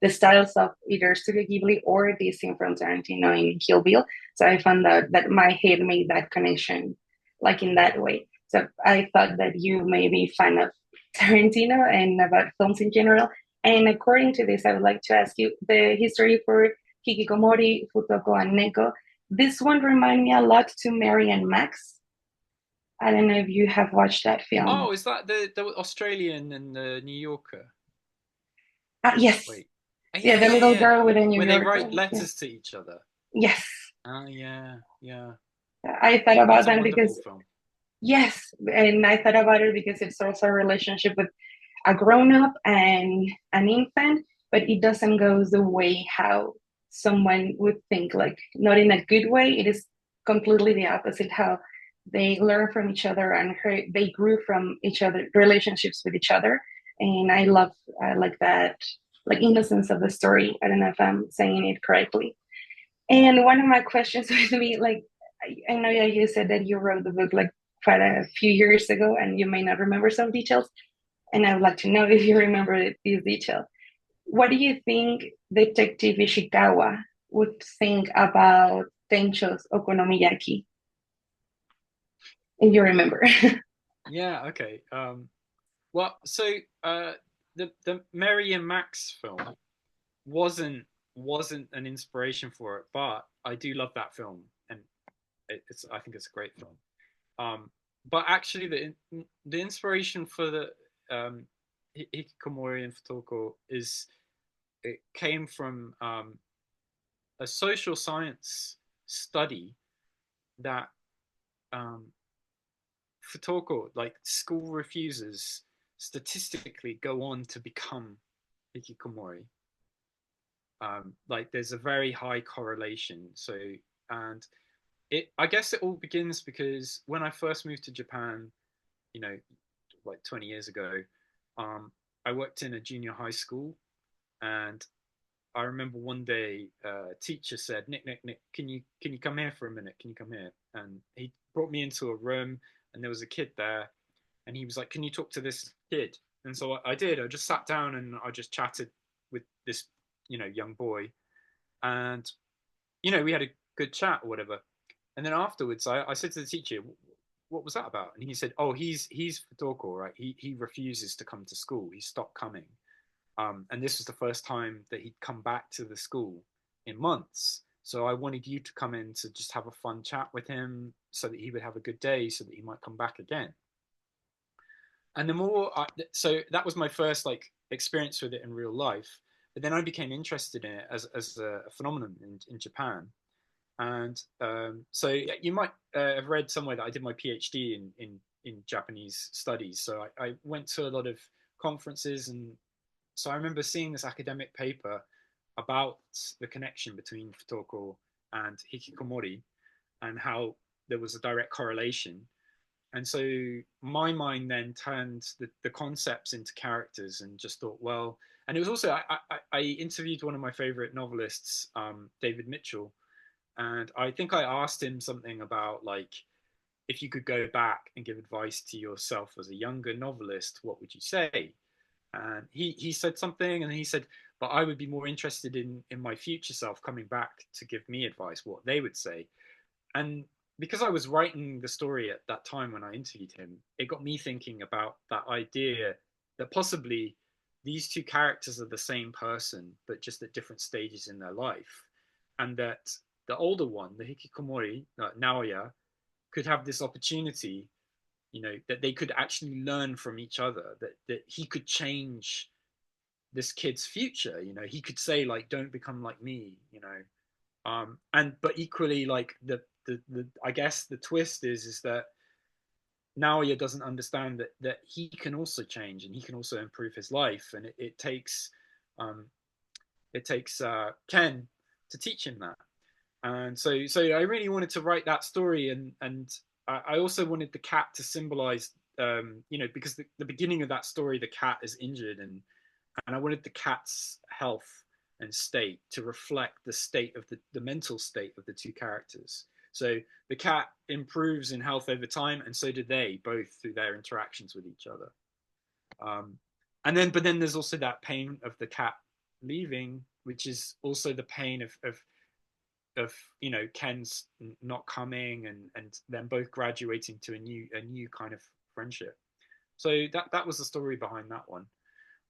the styles of either Studio Ghibli or the scene from Tarantino in Kill Bill. So I found out that my head made that connection, like in that way. So I thought that you may be fan of Tarantino and about films in general. And according to this, I would like to ask you the history for Hikikomori, Futoko, and Neko. This one reminded me a lot to Mary and Max. I don't know if you have watched that film. Oh, is that the Australian and the New Yorker? Yes. Wait. Yeah, the little girl with a New When Yorker. they write letters to each other. Yes. Yeah. I thought about that because film. yes, and I thought about it because it's also a relationship with a grown-up and an infant, but it doesn't go the way how someone would think, like not in a good way. It is completely the opposite, how they learn from each other and they grew from each other, relationships with each other. And I love like that, like innocence of the story. I don't know if I'm saying it correctly. And one of my questions would be like, I know you said that you wrote the book like quite a few years ago and you may not remember some details. And I would like to know if you remember these details. What do you think Detective Ishikawa would think about Tencho's okonomiyaki? If you remember. Yeah, okay. Well, so the Mary and Max film wasn't an inspiration for it, but I do love that film, and I think it's a great film. But actually, the inspiration for the Hikikomori and Futoko it came from a social science study that Futoko, like school refusers, statistically go on to become hikikomori. Like there's a very high correlation. So, and I guess it all begins because when I first moved to Japan, you know, like 20 years ago, I worked in a junior high school, and I remember one day a teacher said, Nick, can you come here for a minute? Can you come here? And he brought me into a room, and there was a kid there, and he was like, can you talk to this kid? And so I did. I just sat down and I just chatted with this, young boy, and we had a good chat or whatever. And then afterwards, I said to the teacher, what was that about? And he said, oh, he's Futoko, right? He refuses to come to school. He stopped coming. And this was the first time that he'd come back to the school in months. So I wanted you to come in to just have a fun chat with him so that he would have a good day so that he might come back again. And so that was my first experience with it in real life. But then I became interested in it as a phenomenon in Japan. And so you might have read somewhere that I did my PhD in Japanese studies. So I went to a lot of conferences, and so I remember seeing this academic paper about the connection between Futoko and Hikikomori and how there was a direct correlation. And so my mind then turned the concepts into characters and just thought, well, and it was also, I interviewed one of my favorite novelists, David Mitchell, and I think I asked him something about if you could go back and give advice to yourself as a younger novelist, what would you say? And he said something, and he said, but I would be more interested in my future self coming back to give me advice, what they would say. And because I was writing the story at that time when I interviewed him, it got me thinking about that idea that possibly these two characters are the same person, but just at different stages in their life. And that the older one, the hikikomori, Naoya, could have this opportunity, that they could actually learn from each other, that he could change this kid's future. He could say, like, don't become like me, but equally, like, the I guess the twist is that Naoya doesn't understand that he can also change and he can also improve his life, and it takes Ken to teach him that. And so I really wanted to write that story, and I also wanted the cat to symbolize, because the beginning of that story, the cat is injured, and I wanted the cat's health and state to reflect the state of the mental state of the two characters. So the cat improves in health over time, and so did they, both through their interactions with each other. But then there's also that pain of the cat leaving, which is also the pain of Ken's not coming, and then both graduating to a new kind of friendship. So that was the story behind that one.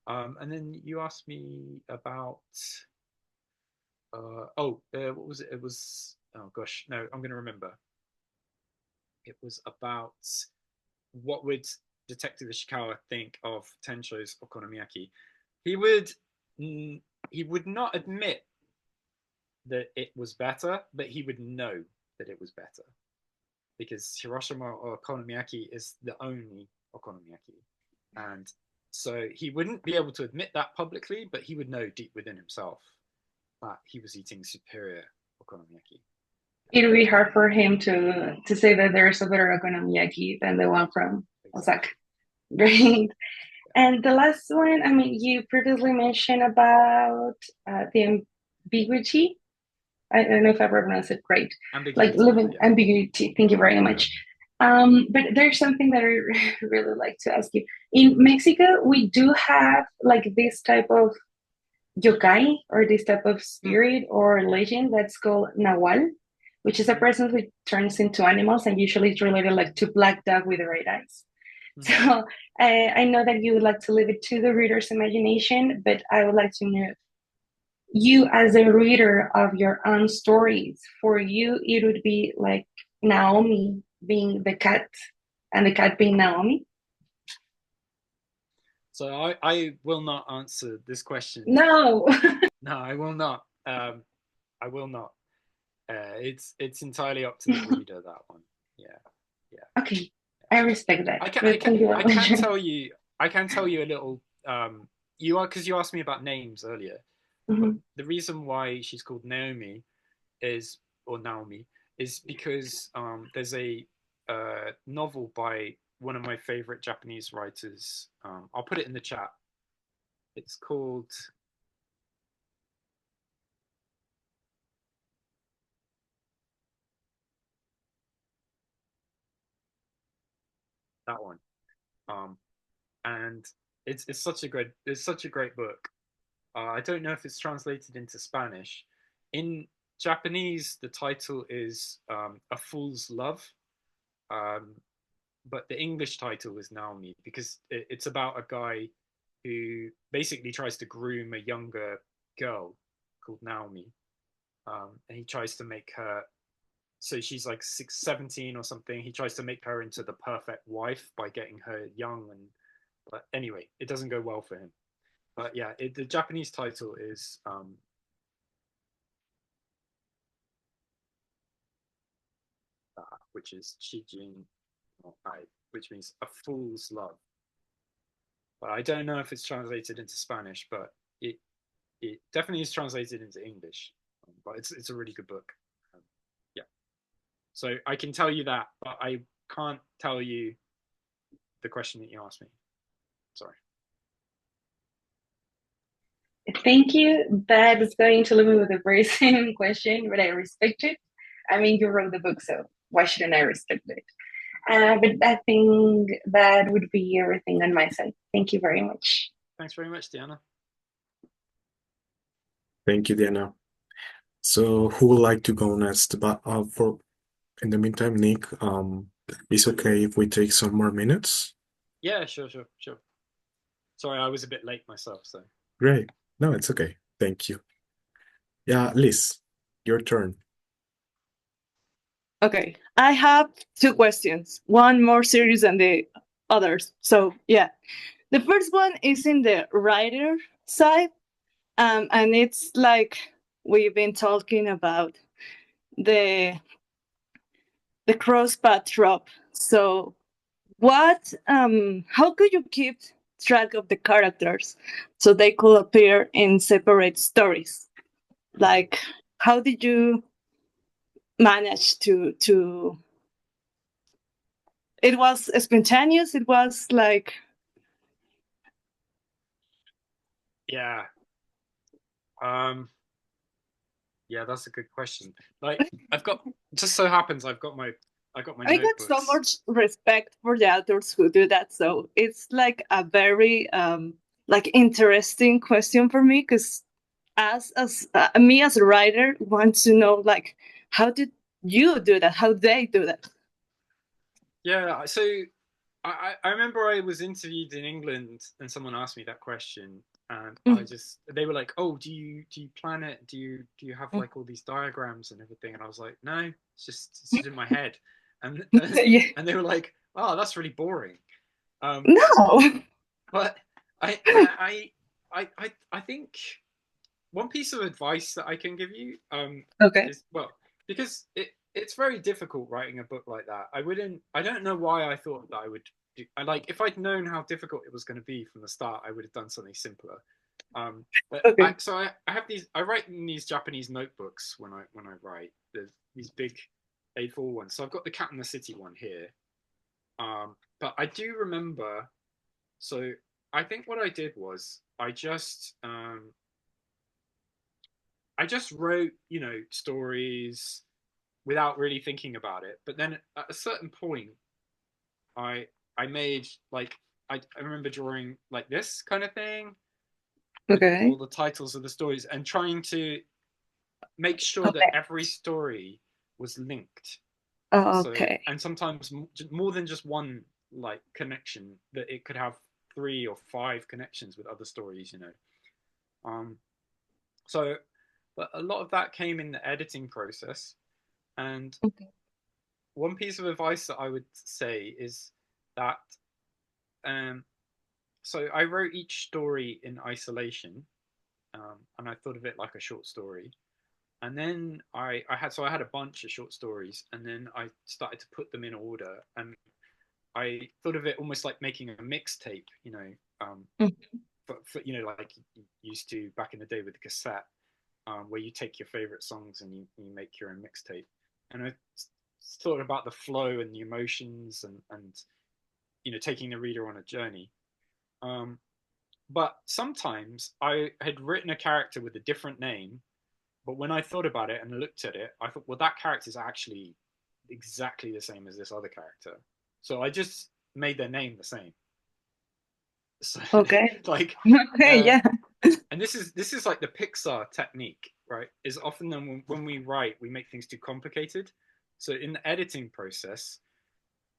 And then you asked me about what was it? It was, oh gosh, no, I'm gonna remember. It was about what would Detective Ishikawa think of Tensho's okonomiyaki. He would not admit that it was better, but he would know that it was better, because Hiroshima okonomiyaki is the only okonomiyaki, and so he wouldn't be able to admit that publicly, but he would know deep within himself that he was eating superior okonomiyaki. It would be hard for him to say that there's a better okonomiyaki than the one from Osaka. Right. And the last one, I mean, you previously mentioned about the ambiguity. I don't know if I pronounced it right. Like living ambiguity. Thank you very much. But there's something that I really like to ask you. In Mexico, we do have like this type of yokai, or this type of spirit or legend that's called Nahual, which is a person who turns into animals, and usually it's related like to black dog with the red eyes. So I know that you would like to leave it to the reader's imagination, but I would like to know, you as a reader of your own stories, for you, it would be like Naomi being the cat and the cat being Naomi? So I will not answer this question. No. No, I will not. I will not. It's entirely up to the reader, that one. Yeah. Okay, I respect that. I can tell you a little. Because you asked me about names earlier. Mm-hmm. The reason why she's called Naomi is because there's a novel by one of my favorite Japanese writers. I'll put it in the chat. It's called that one, and it's such a great book. I don't know if it's translated into Spanish. In Japanese, the title is A Fool's Love, but the English title is Naomi, because it's about a guy who basically tries to groom a younger girl called Naomi, and he tries to make her, so she's like 17 or something. He tries to make her into the perfect wife by getting her young, but anyway, it doesn't go well for him. But yeah, the Japanese title is which is Chijin, which means a fool's love. But I don't know if it's translated into Spanish, but it definitely is translated into English. But it's a really good book. Yeah. So I can tell you that, but I can't tell you the question that you asked me. Sorry. Thank you. That is going to leave me with a very same question, but I respect it. I mean, you wrote the book, so why shouldn't I respect it? But I think that would be everything on my side. Thank you very much. Thanks very much, Diana. Thank you, Diana. So who would like to go next? But In the meantime, Nick, it's okay if we take some more minutes? Yeah, sure. Sorry, I was a bit late myself, so. Great. No, it's okay. Thank you. Yeah, Liz, your turn. Okay, I have two questions, one more serious than the others. So yeah, the first one is in the writer side, and it's like we've been talking about the crosspath trope. So how could you keep track of the characters so they could appear in separate stories? Like, how did you manage to it was spontaneous, it was like Yeah. Yeah, that's a good question. Like, just so happens I've got my I got so notebooks. much respect for the authors who do that. So it's like a very like interesting question for me, because as me as a writer want to know, like, how did you do that? How they do that? Yeah, so I remember I was interviewed in England and someone asked me that question, and they were like, "Oh, do you plan it? Do you have like all these diagrams and everything?" And I was like, "No, it's just in my head." And Yeah. and they were like, "Oh, that's really boring." No. But I think one piece of advice that I can give you Okay. is, well, because it's very difficult writing a book like that. I don't know why I thought that I would do, like, if I'd known how difficult it was going to be from the start, I would have done something simpler. But Okay. I have these, I write in these Japanese notebooks when I write. There's these big A4 ones. So I've got the Cat in the City one here. But I do remember, so I think what I did was I just wrote, stories without really thinking about it. But then at a certain point, I made, like, I remember drawing like this kind of thing with Okay. all the titles of the stories and trying to make sure that Okay. every story was linked. Okay. So, and sometimes more than just one, like, connection, that it could have 3 or 5 connections with other stories. So but a lot of that came in the editing process. And Okay. one piece of advice that I would say is that so I wrote each story in isolation, and I thought of it like a short story. And then I had a bunch of short stories, and then I started to put them in order, and I thought of it almost like making a mixtape, for like you used to back in the day with the cassette, where you take your favorite songs and you make your own mixtape. And I thought about the flow and the emotions, and taking the reader on a journey. But sometimes I had written a character with a different name, but when I thought about it and looked at it, I thought, well, that character is actually exactly the same as this other character. So I just made their name the same. So, Okay. like, Okay. Yeah. and this is like the Pixar technique, right? Is often when we write, we make things too complicated. So in the editing process,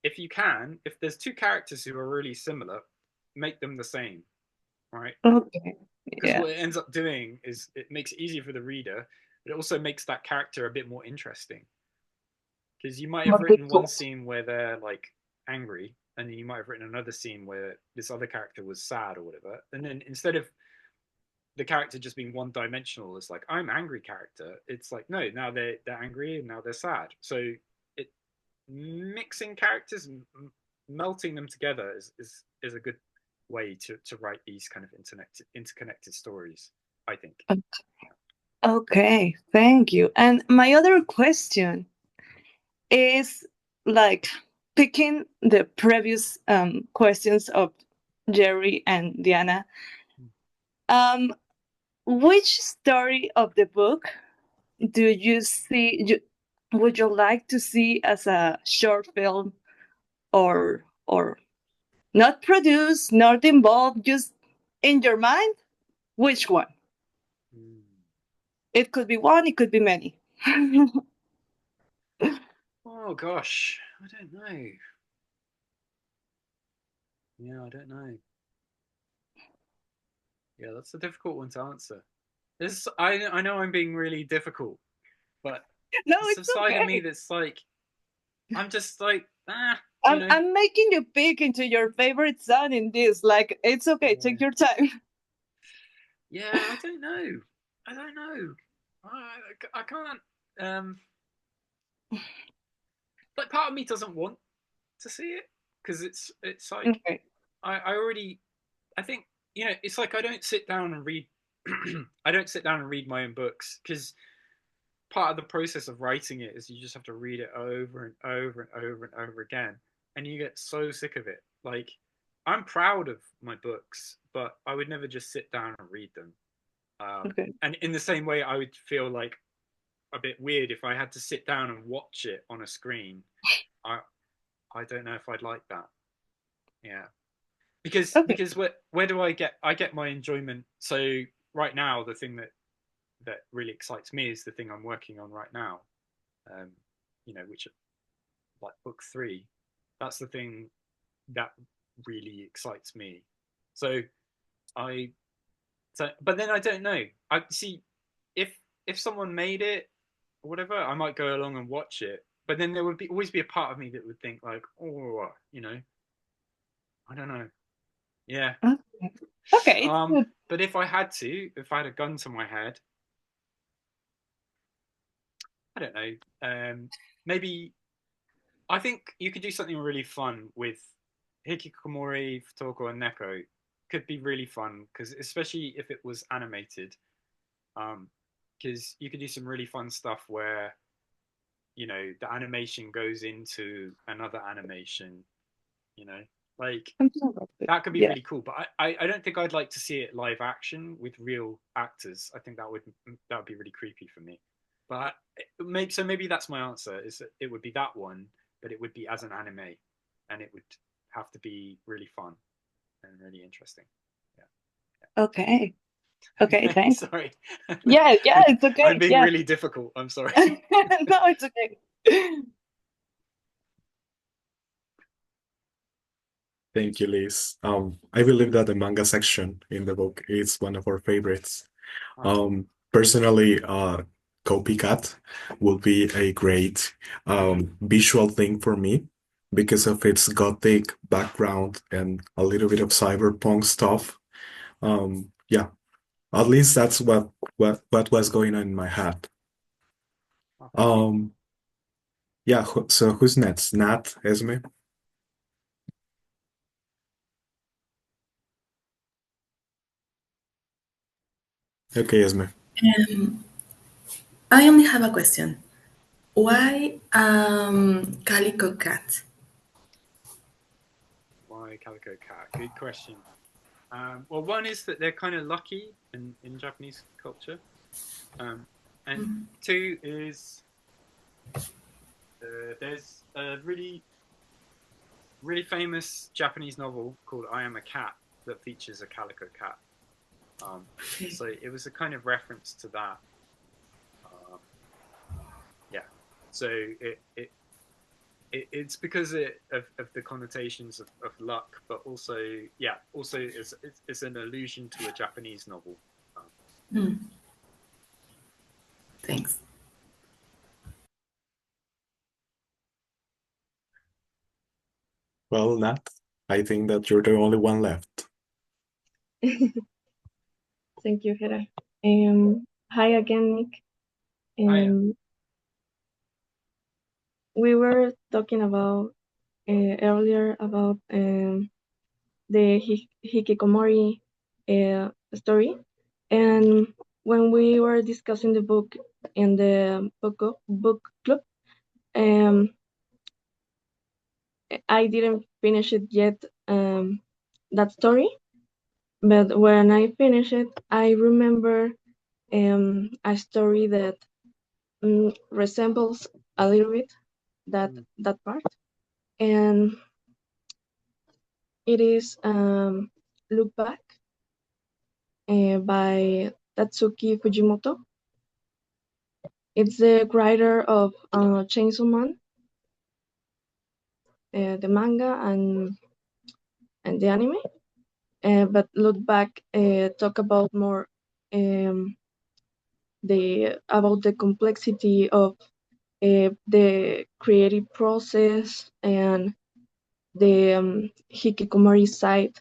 if there's 2 characters who are really similar, make them the same, right? Okay. Because Yeah. what it ends up doing is it makes it easier for the reader, but it also makes that character a bit more interesting. Because you might have More written one difficult. scene where they're like angry, and then you might have written another scene where this other character was sad or whatever. And then instead of the character just being one dimensional, it's like, I'm angry character. It's like, no, now they're angry and now they're sad. So it mixing characters and melting them together is a good way to write these kind of interconnected stories, I think. Okay. Thank you. And my other question is, like, picking the previous questions of Jerry and Diana. Which story of the book do you would you like to see as a short film, or not produced, not involved, just in your mind? Which one? It could be one, it could be many. Oh gosh, I don't know. Yeah, I don't know. Yeah, that's a difficult one to answer. I know I'm being really difficult, but No, it's a it's side of me okay. that's like, I'm just like, I'm making you pick into your favorite son in this. Like, it's okay. Yeah. Take your time. Yeah, I don't know. I don't know. I can't. Like, part of me doesn't want to see it because it's like Okay. I think, it's like I don't sit down and read. I don't sit down and read my own books because part of the process of writing it is you just have to read it over and over and over and over again, and you get so sick of it. Like, I'm proud of my books, but I would never just sit down and read them. Okay. And in the same way, I would feel like a bit weird if I had to sit down and watch it on a screen. I don't know if I'd like that. Yeah, because Okay. where do I get my enjoyment? So right now, the thing that really excites me is the thing I'm working on right now. Which, like, book 3, that's the thing that really excites me. So but then I don't know. I see if someone made it or whatever, I might go along and watch it. But then there would always be a part of me that would think like, oh, I don't know. Yeah. Okay. But if I had a gun to my head, I don't know. Maybe I think you could do something really fun with Hikikomori, Futoko, and Neko. Could be really fun because especially if it was animated, because you could do some really fun stuff where the animation goes into another animation. Like that could be really cool. But I don't think I'd like to see it live action with real actors. I think that would be really creepy for me. But maybe that's my answer. Is that it would be that one, but it would be as an anime, and it would have to be really fun and really interesting. Yeah. Okay. Okay, thanks. Sorry. Yeah, it's okay. I'm being really difficult. I'm sorry. No, it's okay. Thank you, Liz. I believe that the manga section in the book is one of our favorites. Personally, Copycat will be a great visual thing for me because of its gothic background and a little bit of cyberpunk stuff. Yeah, at least that's what was going on in my head. Yeah, so who's next? Nat, Esme? Okay, Esme. I only have a question. Why Calico Cat? Why Calico Cat? Good question. Well, one is that they're kind of lucky in Japanese culture. And 2 is there's a really, really famous Japanese novel called I Am a Cat that features a calico cat. So it was a kind of reference to that. Yeah. So it's because of the connotations of luck, but also it's an allusion to a Japanese novel. Thanks. Well, Nat, I think that you're the only one left. Thank you, Hera. Hi again, Nick. We were talking about earlier about the Hikikomori story, and when we were discussing the book in the book club, I didn't finish it yet, that story, but when I finished it, I remember a story that resembles a little bit that part, and it is Look Back by Tatsuki Fujimoto. It's the writer of Chainsaw Man the manga and the anime. But look back, talk about more about the complexity of the creative process and the hikikomori side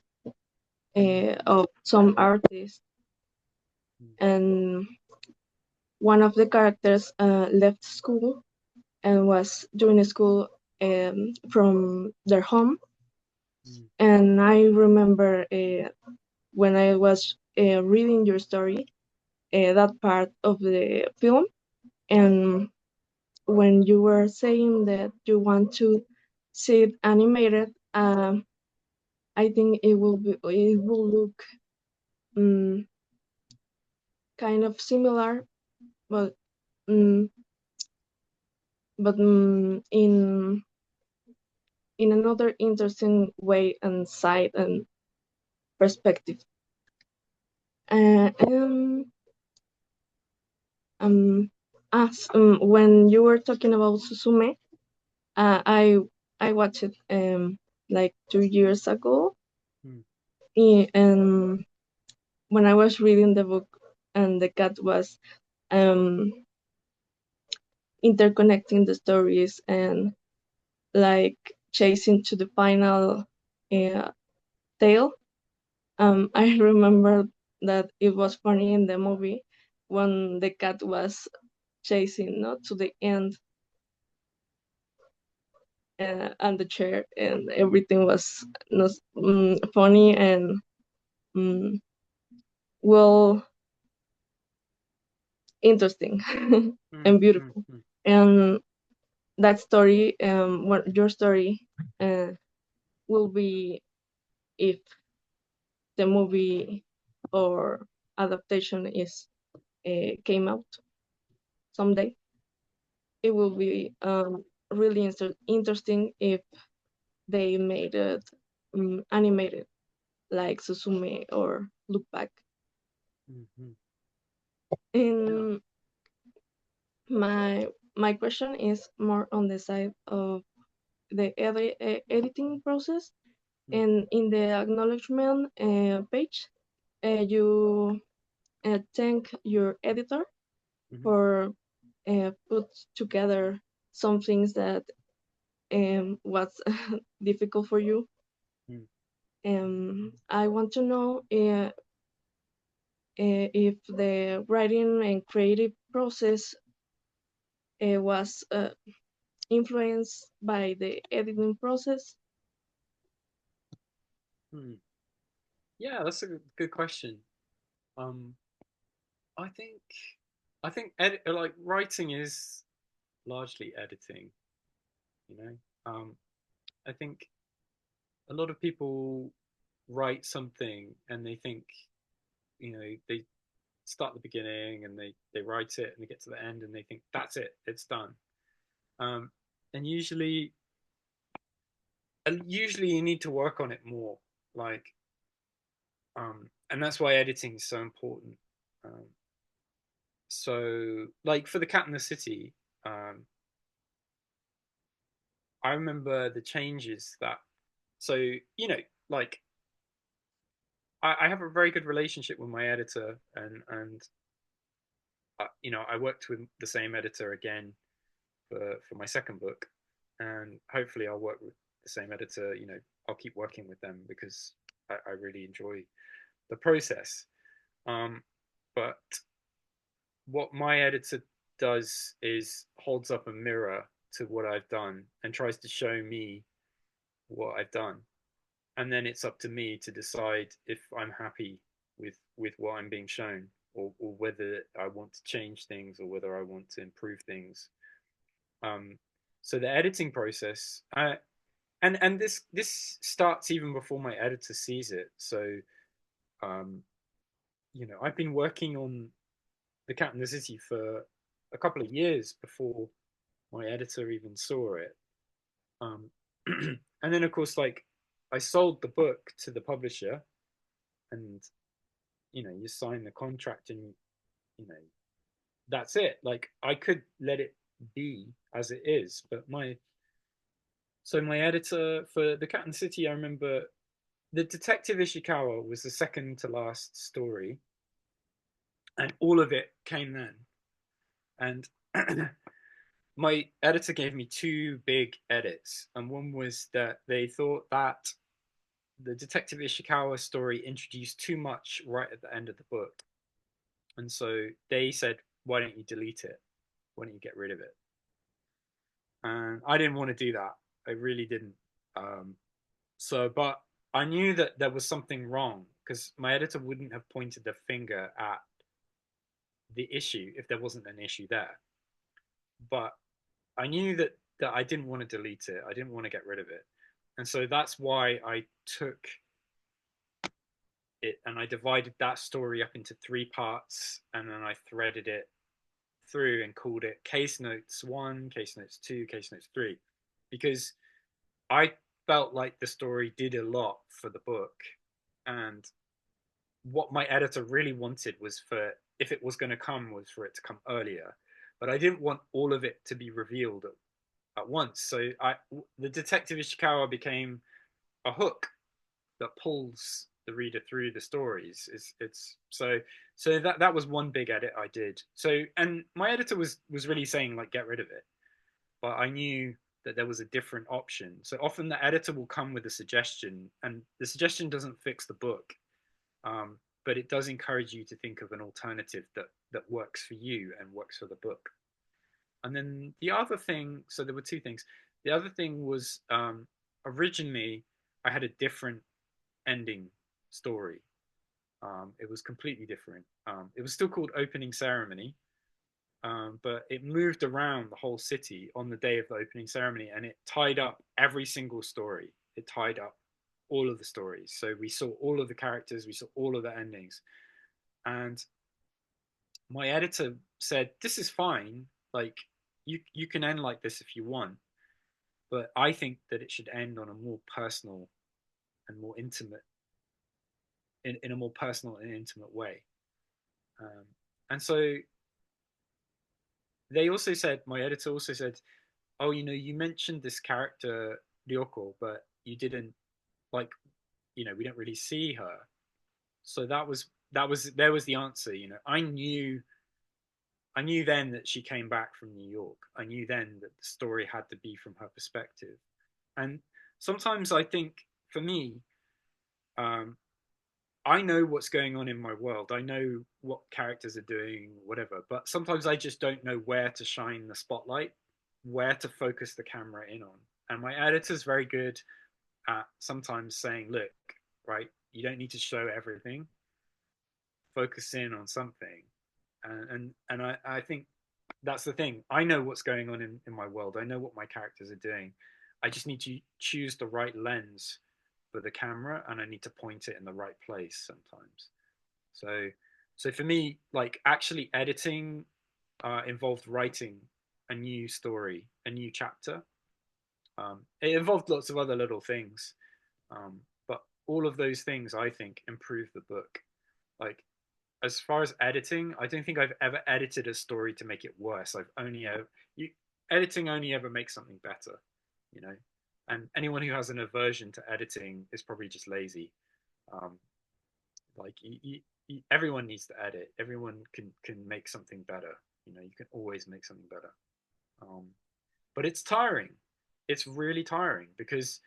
of some artists. And one of the characters left school and was doing school from their home. And I remember when I was reading your story, that part of the film, and when you were saying that you want to see it animated, I think it will look kind of similar, but in another interesting way and side and perspective. When you were talking about Suzume, I watched it like 2 years ago, and when I was reading the book, and the cat was interconnecting the stories and like chasing to the final tale. I remember that it was funny in the movie when the cat was chasing not to the end and the chair, and everything was funny and well, interesting and beautiful. And that story, your story, will be, if the movie or adaptation is came out someday, it will be really interesting if they made it animated like Suzume or Look Back. And my question is more on the side of the editing process. And in the acknowledgement page, you thank your editor for put together some things that was difficult for you. I want to know if the writing and creative process was influenced by the editing process. Yeah, that's a good question. I think like writing is largely editing, you know. I think a lot of people write something and they think, they start at the beginning and they write it and they get to the end and they think that's it, it's done. And usually you need to work on it more, like, and that's why editing is so important. So like for the Cat in the City, I remember the changes that, so like I have a very good relationship with my editor, and I worked with the same editor again for my second book, and hopefully I'll work with the same editor. I'll keep working with them because I really enjoy the process. But what my editor does is holds up a mirror to what I've done and tries to show me what I've done, and then it's up to me to decide if I'm happy with what I'm being shown, or whether I want to change things or whether I want to improve things. So the editing process, and this starts even before my editor sees it. So I've been working on The Cat in the City for a couple of years before my editor even saw it. And then of course, like, I sold the book to the publisher, and you sign the contract, and that's it. Like, I could let it be as it is, but So my editor for The Cat and the City, I remember the Detective Ishikawa was the second to last story, and all of it came then. And my editor gave me two big edits, and one was that they thought that the Detective Ishikawa story introduced too much right at the end of the book, and so they said, "Why don't you delete it? Why don't you get rid of it?" And I didn't want to do that. I really didn't. But I knew that there was something wrong because my editor wouldn't have pointed the finger at the issue if there wasn't an issue there. But I knew that I didn't want to delete it. I didn't want to get rid of it. And so that's why I took it and I divided that story up into 3 parts, and then I threaded it through and called it Case Notes 1, Case Notes 2, Case Notes 3, because I felt like the story did a lot for the book, and what my editor really wanted was for, if it was going to come, was for it to come earlier, but I didn't want all of it to be revealed at once. So the Detective Ishikawa became a hook that pulls the reader through the stories. So that was one big edit I did. So, and my editor was really saying like, get rid of it, but I knew that there was a different option. So often the editor will come with a suggestion, and the suggestion doesn't fix the book, but it does encourage you to think of an alternative that works for you and works for the book. And then the other thing, so there were 2 things. The other thing was, originally I had a different ending story. It was completely different. It was still called Opening Ceremony, but it moved around the whole city on the day of the opening ceremony, and it tied up every single story. It tied up all of the stories. So we saw all of the characters, we saw all of the endings. And my editor said, this is fine. Like, you can end like this if you want, but I think that it should end on a more personal and more intimate, in a more personal and intimate way. And so they also said, my editor also said, oh, you mentioned this character Ryoko, but you didn't, like, we don't really see her. So there was the answer. I knew then that she came back from New York. I knew then that the story had to be from her perspective. And sometimes I think, for me, I know what's going on in my world. I know what characters are doing, whatever, but sometimes I just don't know where to shine the spotlight, where to focus the camera in on. And my editor's very good at sometimes saying, look, right, you don't need to show everything. Focus in on something. And I think that's the thing. I know what's going on in my world. I know what my characters are doing. I just need to choose the right lens for the camera, and I need to point it in the right place sometimes. So for me, like, actually editing involved writing a new story, a new chapter. It involved lots of other little things, but all of those things, I think, improve the book. Like, as far as editing, I don't think I've ever edited a story to make it worse. Editing only ever makes something better, and anyone who has an aversion to editing is probably just lazy. Like, everyone needs to edit. Everyone can make something better. You can always make something better. But it's tiring. It's really tiring, because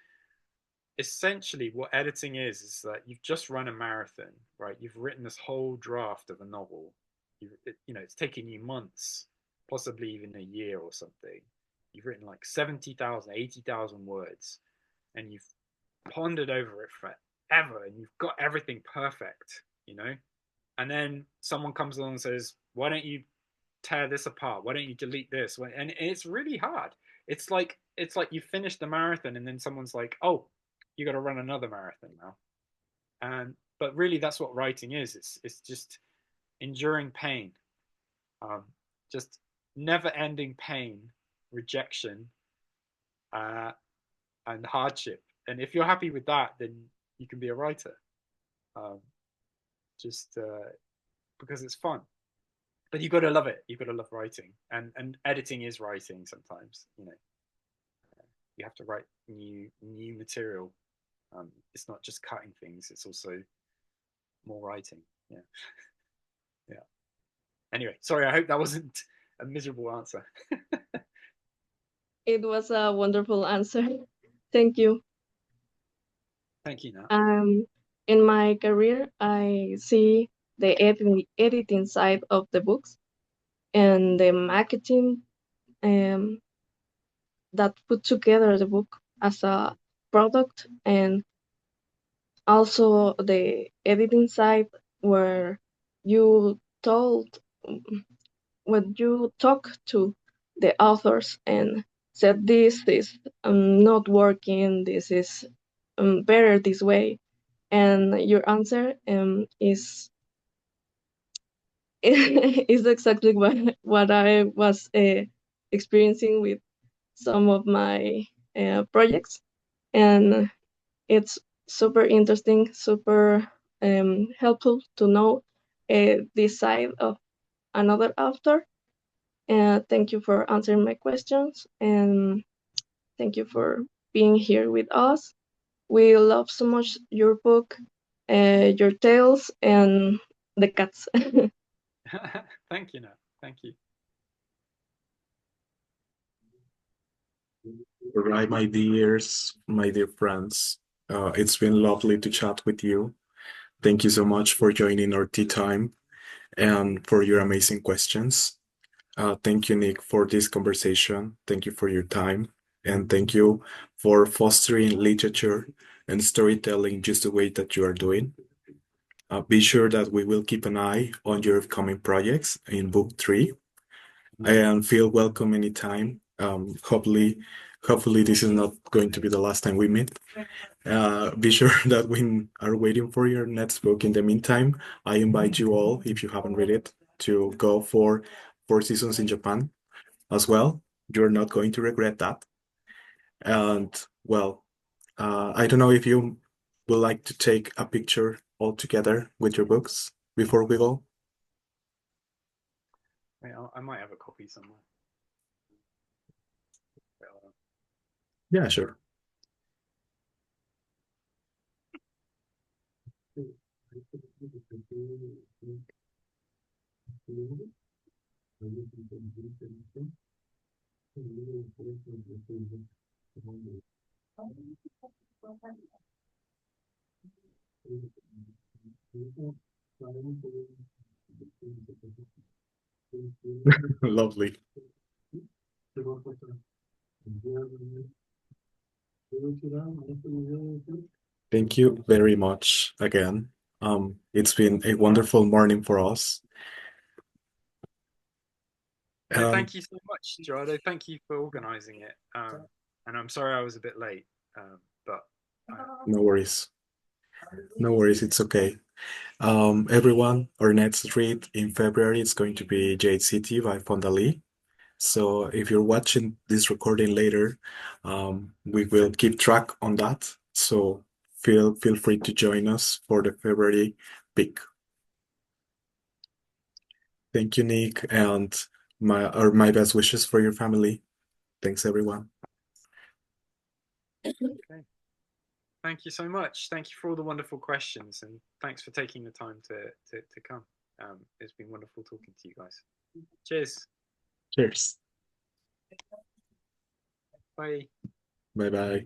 essentially what editing is that you've just run a marathon, right? You've written this whole draft of a novel. It's taken you months, possibly even a year or something. You've written like 70,000, 80,000 words, and you've pondered over it forever, and you've got everything perfect, and then someone comes along and says, why don't you tear this apart? Why don't you delete this? And it's really hard. It's like you finished the marathon, and then someone's like, oh, you got to run another marathon now. But really, that's what writing is. It's just enduring pain, just never-ending pain, rejection, and hardship. And if you're happy with that, then you can be a writer. Just because it's fun. But you've got to love it. You've got to love writing, and editing is writing sometimes. you have to write new material. It's not just cutting things; it's also more writing. Yeah, yeah. Anyway, sorry. I hope that wasn't a miserable answer. It was a wonderful answer. Thank you. Thank you. Now, in my career, I see the editing side of the books and the marketing that put together the book as a product, and also the editing side where you told when you talk to the authors and said this is not working, this is better this way, and your answer is is exactly what I was experiencing with some of my projects, and it's super interesting, super helpful to know this side of another author. Thank you for answering my questions, and thank you for being here with us. We love so much your book, your tales, and the cats. thank you. Now, thank you. All right, my dear friends. It's been lovely to chat with you. Thank you so much for joining our tea time and for your amazing questions. Thank you, Nick, for this conversation. Thank you for your time. And thank you for fostering literature and storytelling just the way that you are doing. Be sure that we will keep an eye on your upcoming projects in book 3. And feel welcome anytime. Hopefully this is not going to be the last time we meet. Be sure that we are waiting for your next book. In the meantime, I invite you all, if you haven't read it, to go for 4 Seasons in Japan as well. You're not going to regret that. And well, I don't know if you would like to take a picture all together with your books before we go. I might have a copy somewhere. Yeah, sure. Lovely. Thank you very much again. It's been a wonderful morning for us. Thank you so much, Gerardo. Thank you for organizing it. And I'm sorry I was a bit late, but no worries. No worries, it's okay. Everyone, our next read in February is going to be Jade City by Fonda Lee. So if you're watching this recording later, we will keep track on that. So feel free to join us for the February pick. Thank you, Nick, and my best wishes for your family. Thanks, everyone. Okay. Thank you so much. Thank you for all the wonderful questions, and thanks for taking the time to come. It's been wonderful talking to you guys. Cheers. Cheers. Bye. Bye-bye.